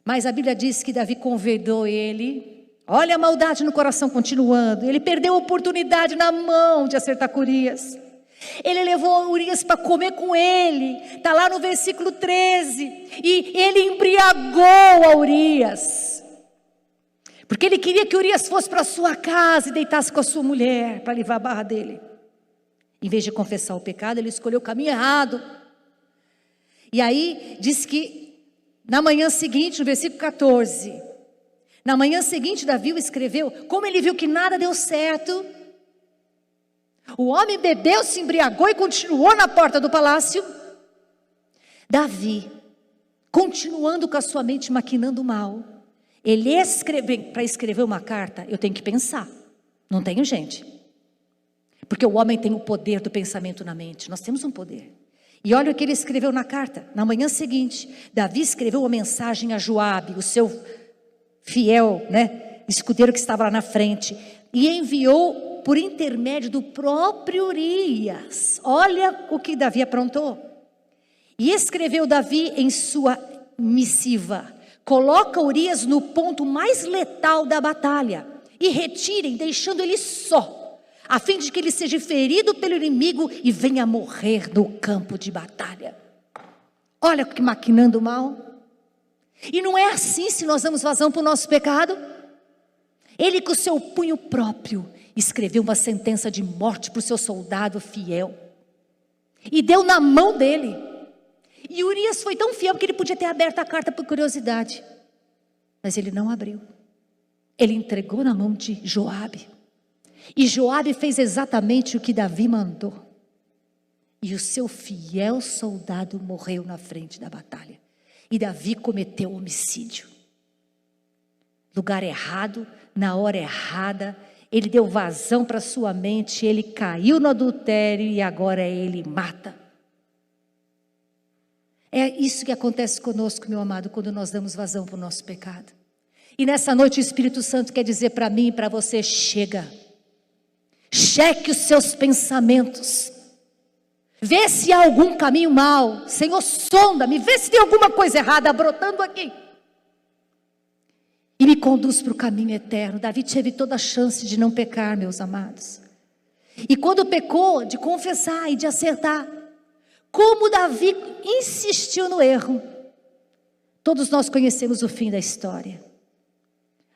Mas a Bíblia diz que Davi convidou ele. Olha a maldade no coração continuando. Ele perdeu a oportunidade na mão de acertar com Urias. Ele levou Urias para comer com ele. Está lá no versículo 13. E ele embriagou a Urias. Porque ele queria que Urias fosse para sua casa e deitasse com a sua mulher, para livrar a barra dele. Em vez de confessar o pecado, ele escolheu o caminho errado. E aí diz que na manhã seguinte, no versículo 14, na manhã seguinte Davi escreveu, como ele viu que nada deu certo, o homem bebeu, se embriagou e continuou na porta do palácio. Davi, continuando com a sua mente maquinando mal, ele para escrever uma carta, eu tenho que pensar, não tenho gente, porque o homem tem o poder do pensamento na mente, nós temos um poder. E olha o que ele escreveu na carta. Na manhã seguinte, Davi escreveu uma mensagem a Joabe, o seu fiel, escudeiro que estava lá na frente, e enviou por intermédio do próprio Urias. Olha o que Davi aprontou. E escreveu Davi em sua missiva: coloca Urias no ponto mais letal da batalha e retirem, deixando ele só, a fim de que ele seja ferido pelo inimigo e venha morrer no campo de batalha. Olha que maquinando mal. E não é assim se nós damos vazão para o nosso pecado. Ele com o seu punho próprio escreveu uma sentença de morte para o seu soldado fiel e deu na mão dele. E Urias foi tão fiel que ele podia ter aberto a carta por curiosidade, mas ele não abriu. Ele entregou na mão de Joabe. E Joabe fez exatamente o que Davi mandou. E o seu fiel soldado morreu na frente da batalha. E Davi cometeu homicídio. Lugar errado, na hora errada. Ele deu vazão para sua mente. Ele caiu no adultério e agora ele mata. É isso que acontece conosco, meu amado, quando nós damos vazão para o nosso pecado. E nessa noite o Espírito Santo quer dizer para mim e para você: chega. Cheque os seus pensamentos. Vê se há algum caminho mau. Senhor, sonda-me, vê se tem alguma coisa errada brotando aqui. E me conduz para o caminho eterno. Davi teve toda a chance de não pecar, meus amados. E quando pecou, de confessar e de acertar. Como Davi insistiu no erro. Todos nós conhecemos o fim da história.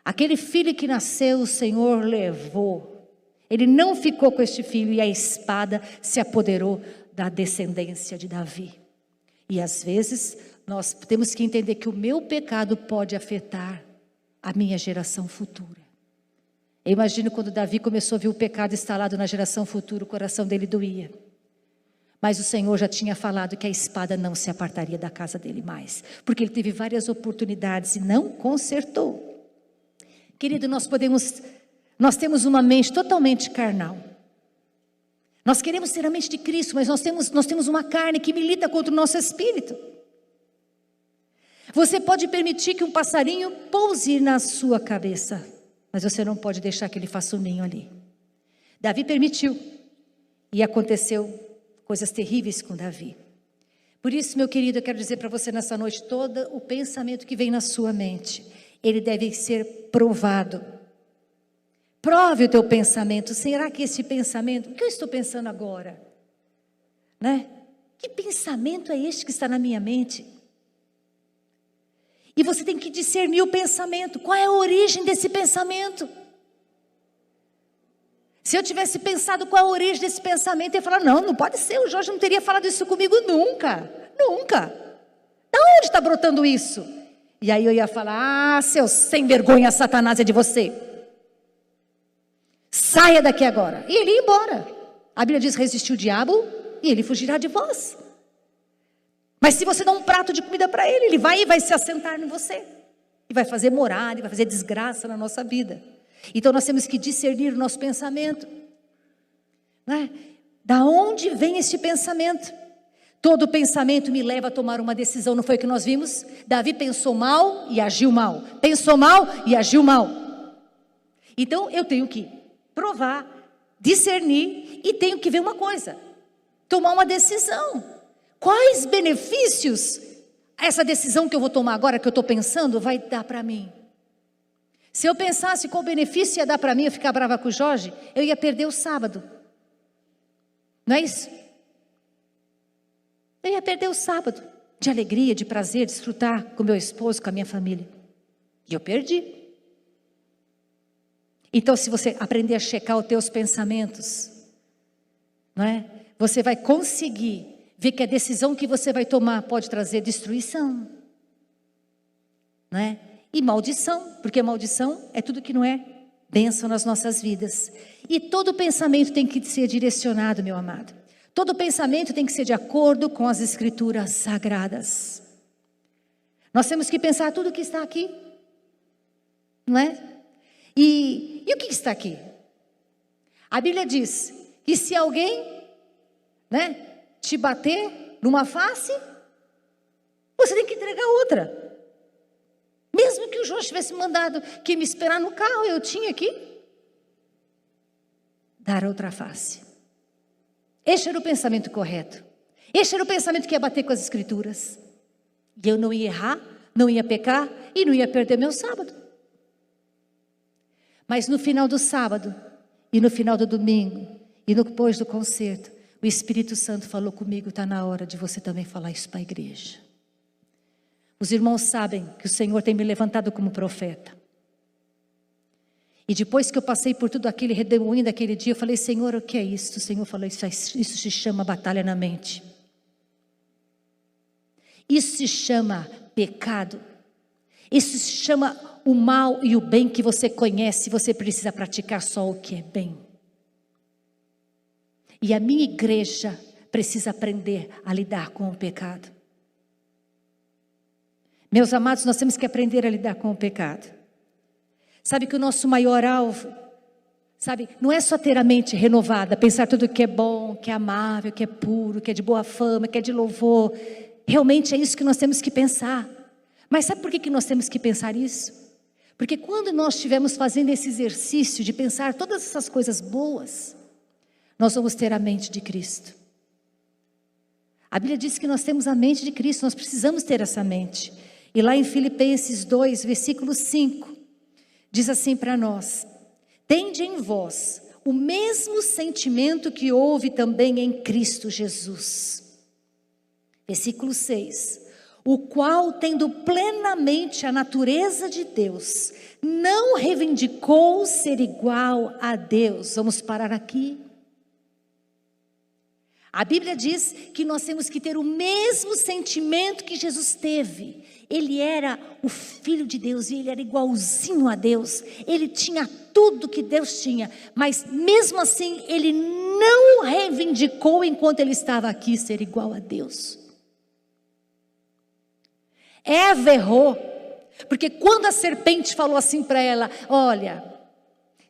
Aquele filho que nasceu, o Senhor levou. Ele não ficou com este filho e a espada se apoderou da descendência de Davi. E às vezes nós temos que entender que o meu pecado pode afetar a minha geração futura. Eu imagino quando Davi começou a ver o pecado instalado na geração futura, o coração dele doía. Mas o Senhor já tinha falado que a espada não se apartaria da casa dele mais, porque ele teve várias oportunidades e não consertou. Querido, nós temos uma mente totalmente carnal. Nós queremos ter a mente de Cristo, mas nós temos uma carne que milita contra o nosso espírito. Você pode permitir que um passarinho pouse na sua cabeça, mas você não pode deixar que ele faça um ninho ali. Davi permitiu, e aconteceu coisas terríveis com Davi. Por isso, meu querido, eu quero dizer para você nessa noite, todo o pensamento que vem na sua mente, ele deve ser provado. Prove o teu pensamento. Será que esse pensamento, o que eu estou pensando agora? Que pensamento é este que está na minha mente? E você tem que discernir o pensamento. Qual é a origem desse pensamento? Se eu tivesse pensado qual a origem desse pensamento, eu ia falar: não pode ser, o Jorge não teria falado isso comigo nunca. Nunca. Da onde está brotando isso? E aí eu ia falar: seu sem vergonha, Satanás, é de você. Saia daqui agora. E ele ia embora. A Bíblia diz: resistiu o diabo e ele fugirá de vós. Mas se você dá um prato de comida para ele, ele vai se assentar em você. E vai fazer morada, e vai fazer desgraça na nossa vida. Então nós temos que discernir o nosso pensamento. Da onde vem este pensamento? Todo pensamento me leva a tomar uma decisão. Não foi o que nós vimos? Davi pensou mal e agiu mal. Pensou mal e agiu mal. Então eu tenho que provar, discernir e tenho que ver uma coisa. Tomar uma decisão. Quais benefícios essa decisão que eu vou tomar agora, que eu estou pensando, vai dar para mim. Se eu pensasse qual benefício ia dar para mim eu ficar brava com o Jorge, eu ia perder o sábado. Não é isso? Eu ia perder o sábado de alegria, de prazer, de desfrutar com meu esposo, com a minha família. E eu perdi. Então, se você aprender a checar os teus pensamentos, não é? Você vai conseguir ver que a decisão que você vai tomar pode trazer destruição, não é? E maldição, porque maldição é tudo que não é bênção nas nossas vidas. E todo pensamento tem que ser direcionado, meu amado. Todo pensamento tem que ser de acordo com as escrituras sagradas. Nós temos que pensar tudo que está aqui, não é? E o que está aqui? A Bíblia diz que se alguém, né, te bater numa face, você tem que entregar outra. Mesmo que o João tivesse mandado que me esperar no carro, eu tinha que dar outra face. Este era o pensamento correto. Este era o pensamento que ia bater com as escrituras. E eu não ia errar, não ia pecar e não ia perder meu sábado. Mas no final do sábado e no final do domingo e depois do concerto, o Espírito Santo falou comigo, está na hora de você também falar isso para a igreja. Os irmãos sabem que o Senhor tem me levantado como profeta. E depois que eu passei por tudo aquele redemoinho daquele dia, eu falei, Senhor, o que é isso? O Senhor falou, isso se chama batalha na mente. Isso se chama pecado. Isso se chama o mal e o bem que você conhece. Você precisa praticar só o que é bem. E a minha igreja precisa aprender a lidar com o pecado. Meus amados, nós temos que aprender a lidar com o pecado. Sabe que o nosso maior alvo, sabe, não é só ter a mente renovada, pensar tudo que é bom, que é amável, que é puro, que é de boa fama, que é de louvor. Realmente é isso que nós temos que pensar. Mas sabe por que nós temos que pensar isso? Porque quando nós estivermos fazendo esse exercício de pensar todas essas coisas boas, nós vamos ter a mente de Cristo. A Bíblia diz que nós temos a mente de Cristo, nós precisamos ter essa mente. E lá em Filipenses 2, versículo 5, diz assim para nós: tende em vós o mesmo sentimento que houve também em Cristo Jesus. Versículo 6, o qual, tendo plenamente a natureza de Deus, não reivindicou ser igual a Deus. Vamos parar aqui. A Bíblia diz que nós temos que ter o mesmo sentimento que Jesus teve. Ele era o Filho de Deus e ele era igualzinho a Deus. Ele tinha tudo que Deus tinha, mas mesmo assim ele não reivindicou enquanto ele estava aqui ser igual a Deus. Eva errou, porque quando a serpente falou assim para ela, olha,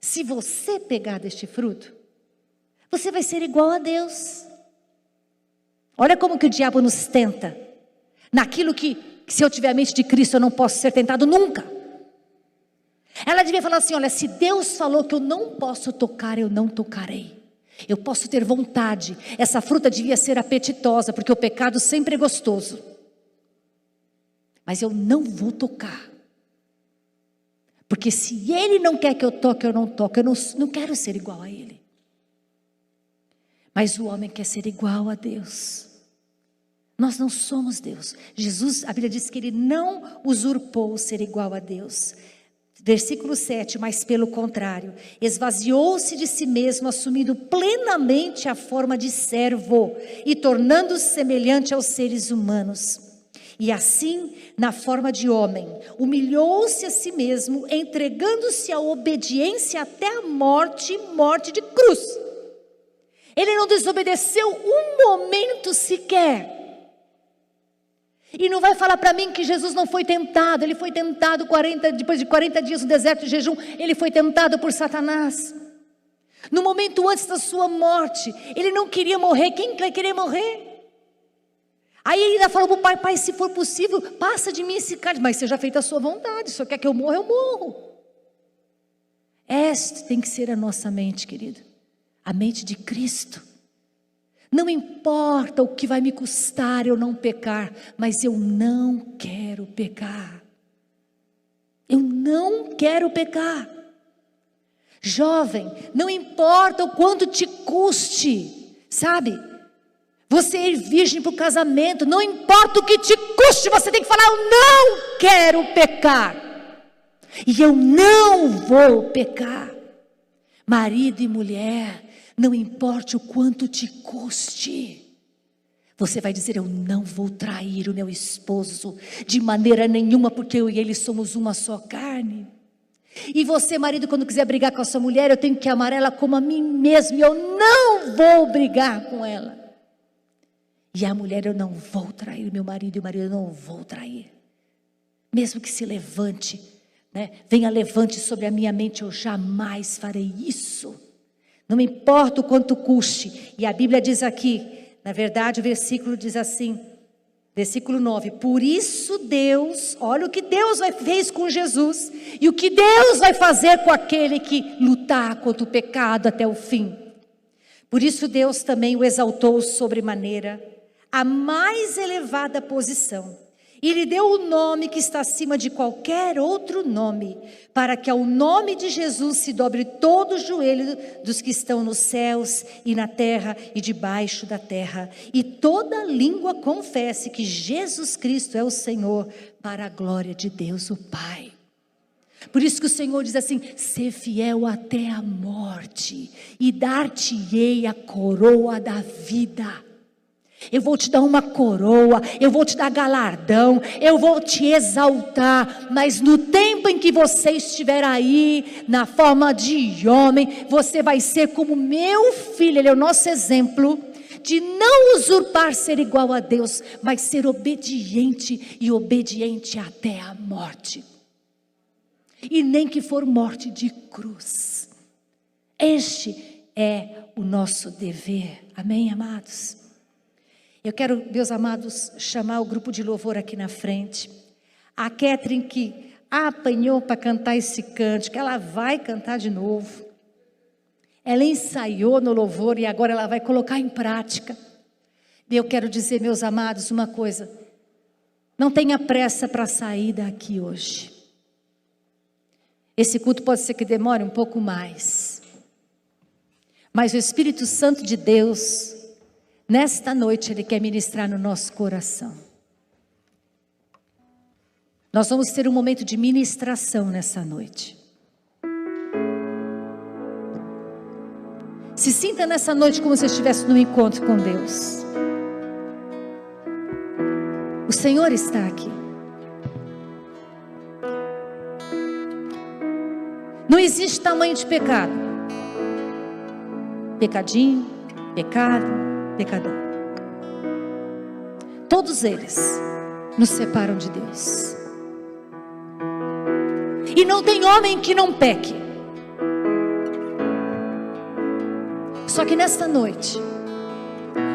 se você pegar deste fruto, você vai ser igual a Deus. Olha como que o diabo nos tenta, naquilo que se eu tiver a mente de Cristo eu não posso ser tentado nunca. Ela devia falar assim, olha, se Deus falou que eu não posso tocar, eu não tocarei. Eu posso ter vontade, essa fruta devia ser apetitosa, porque o pecado sempre é gostoso. Mas eu não vou tocar. Porque se Ele não quer que eu toque, eu não toco. Eu não quero ser igual a Ele. Mas o homem quer ser igual a Deus. Nós não somos Deus. Jesus, a Bíblia diz que Ele não usurpou ser igual a Deus. Versículo 7, mas pelo contrário, esvaziou-se de si mesmo, assumindo plenamente a forma de servo e tornando-se semelhante aos seres humanos. E assim, na forma de homem, humilhou-se a si mesmo, entregando-se à obediência até a morte, morte de cruz. Ele não desobedeceu um momento sequer. E não vai falar para mim que Jesus não foi tentado. Ele foi tentado depois de 40 dias no deserto de jejum. Ele foi tentado por Satanás. No momento antes da sua morte, ele não queria morrer. Quem vai querer morrer? Aí ele ainda falou para o pai, pai, se for possível, passa de mim esse cálice. Mas seja feita a sua vontade. Se você quer que eu morra, eu morro. Esta tem que ser a nossa mente, querido. A mente de Cristo. Não importa o que vai me custar eu não pecar, mas eu não quero pecar. Eu não quero pecar. Jovem, não importa o quanto te custe, sabe? Você ir virgem para o casamento, não importa o que te custe, você tem que falar: eu não quero pecar. E eu não vou pecar. Marido e mulher, não importa o quanto te custe, você vai dizer: eu não vou trair o meu esposo de maneira nenhuma, porque eu e ele somos uma só carne. E você, marido, quando quiser brigar com a sua mulher, eu tenho que amar ela como a mim mesmo, e eu não vou brigar com ela. E a mulher: eu não vou trair meu marido, e o marido: eu não vou trair. Mesmo que se levante, venha levante sobre a minha mente, eu jamais farei isso. Não me importa o quanto custe. E a Bíblia diz aqui, na verdade o versículo diz assim, versículo 9: por isso Deus, olha o que Deus fez com Jesus, e o que Deus vai fazer com aquele que lutar contra o pecado até o fim. Por isso Deus também o exaltou sobremaneira, a mais elevada posição, e lhe deu o nome que está acima de qualquer outro nome, para que ao nome de Jesus se dobre todo o joelho dos que estão nos céus e na terra e debaixo da terra, e toda língua confesse que Jesus Cristo é o Senhor, para a glória de Deus o Pai. Por isso que o Senhor diz assim: ser fiel até a morte, e dar-te-ei a coroa da vida. Eu vou te dar uma coroa, eu vou te dar galardão, eu vou te exaltar, mas no tempo em que você estiver aí, na forma de homem, você vai ser como meu filho. Ele é o nosso exemplo de não usurpar ser igual a Deus, mas ser obediente, e obediente até a morte. E nem que for morte de cruz. Este é o nosso dever, amém, amados? Eu quero, meus amados, chamar o grupo de louvor aqui na frente. A Catherine, que apanhou para cantar esse cântico, ela vai cantar de novo. Ela ensaiou no louvor e agora ela vai colocar em prática. E eu quero dizer, meus amados, uma coisa: não tenha pressa para sair daqui hoje. Esse culto pode ser que demore um pouco mais, mas o Espírito Santo de Deus, nesta noite, Ele quer ministrar no nosso coração. Nós vamos ter um momento de ministração nessa noite. Se sinta nessa noite como se estivesse num encontro com Deus. O Senhor está aqui. Não existe tamanho de pecado. Pecadinho, pecado, pecador. Todos eles nos separam de Deus. E não tem homem que não peque. Só que nesta noite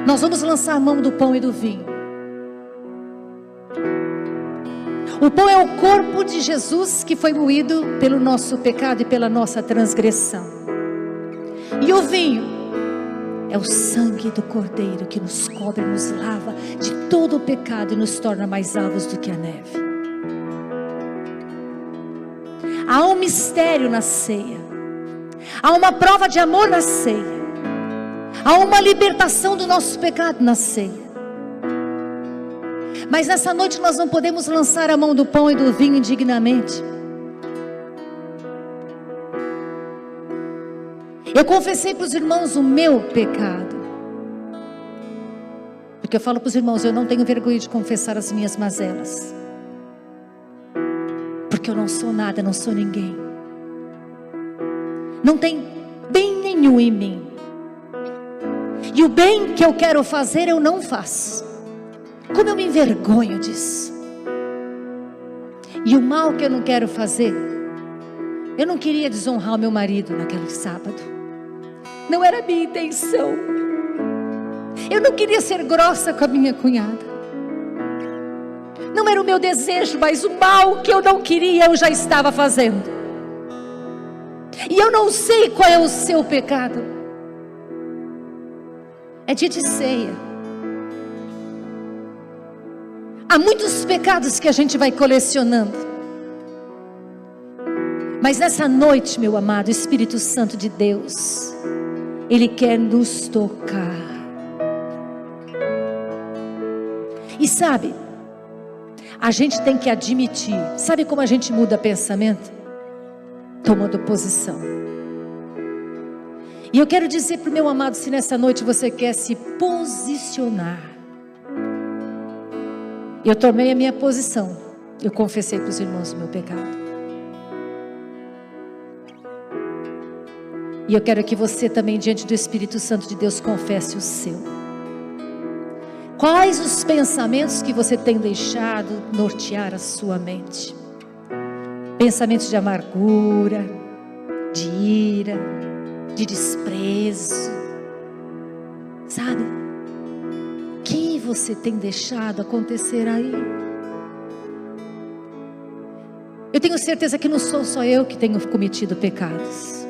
nós vamos lançar a mão do pão e do vinho. O pão é o corpo de Jesus que foi moído pelo nosso pecado e pela nossa transgressão. E o vinho é o sangue do Cordeiro que nos cobre, nos lava de todo o pecado e nos torna mais alvos do que a neve. Há um mistério na ceia. Há uma prova de amor na ceia. Há uma libertação do nosso pecado na ceia. Mas nessa noite nós não podemos lançar a mão do pão e do vinho indignamente. Eu confessei para os irmãos o meu pecado. Porque eu falo para os irmãos, eu não tenho vergonha de confessar as minhas mazelas. Porque eu não sou nada, não sou ninguém. Não tem bem nenhum em mim. E o bem que eu quero fazer, eu não faço. Como eu me envergonho disso. E o mal que eu não quero fazer, eu não queria desonrar o meu marido naquele sábado. Não era a minha intenção. Eu não queria ser grossa com a minha cunhada. Não era o meu desejo, mas o mal que eu não queria, eu já estava fazendo. E eu não sei qual é o seu pecado. É dia de ceia. Há muitos pecados que a gente vai colecionando. Mas nessa noite, meu amado, o Espírito Santo de Deus, Ele quer nos tocar. E sabe, a gente tem que admitir. Sabe como a gente muda pensamento? Tomando posição. E eu quero dizer para o meu amado, se nessa noite você quer se posicionar. Eu tomei a minha posição. Eu confessei para os irmãos o meu pecado. E eu quero que você também, diante do Espírito Santo de Deus, confesse o seu. Quais os pensamentos que você tem deixado nortear a sua mente? Pensamentos de amargura, de ira, de desprezo, sabe? O que você tem deixado acontecer aí? Eu tenho certeza que não sou só eu que tenho cometido pecados.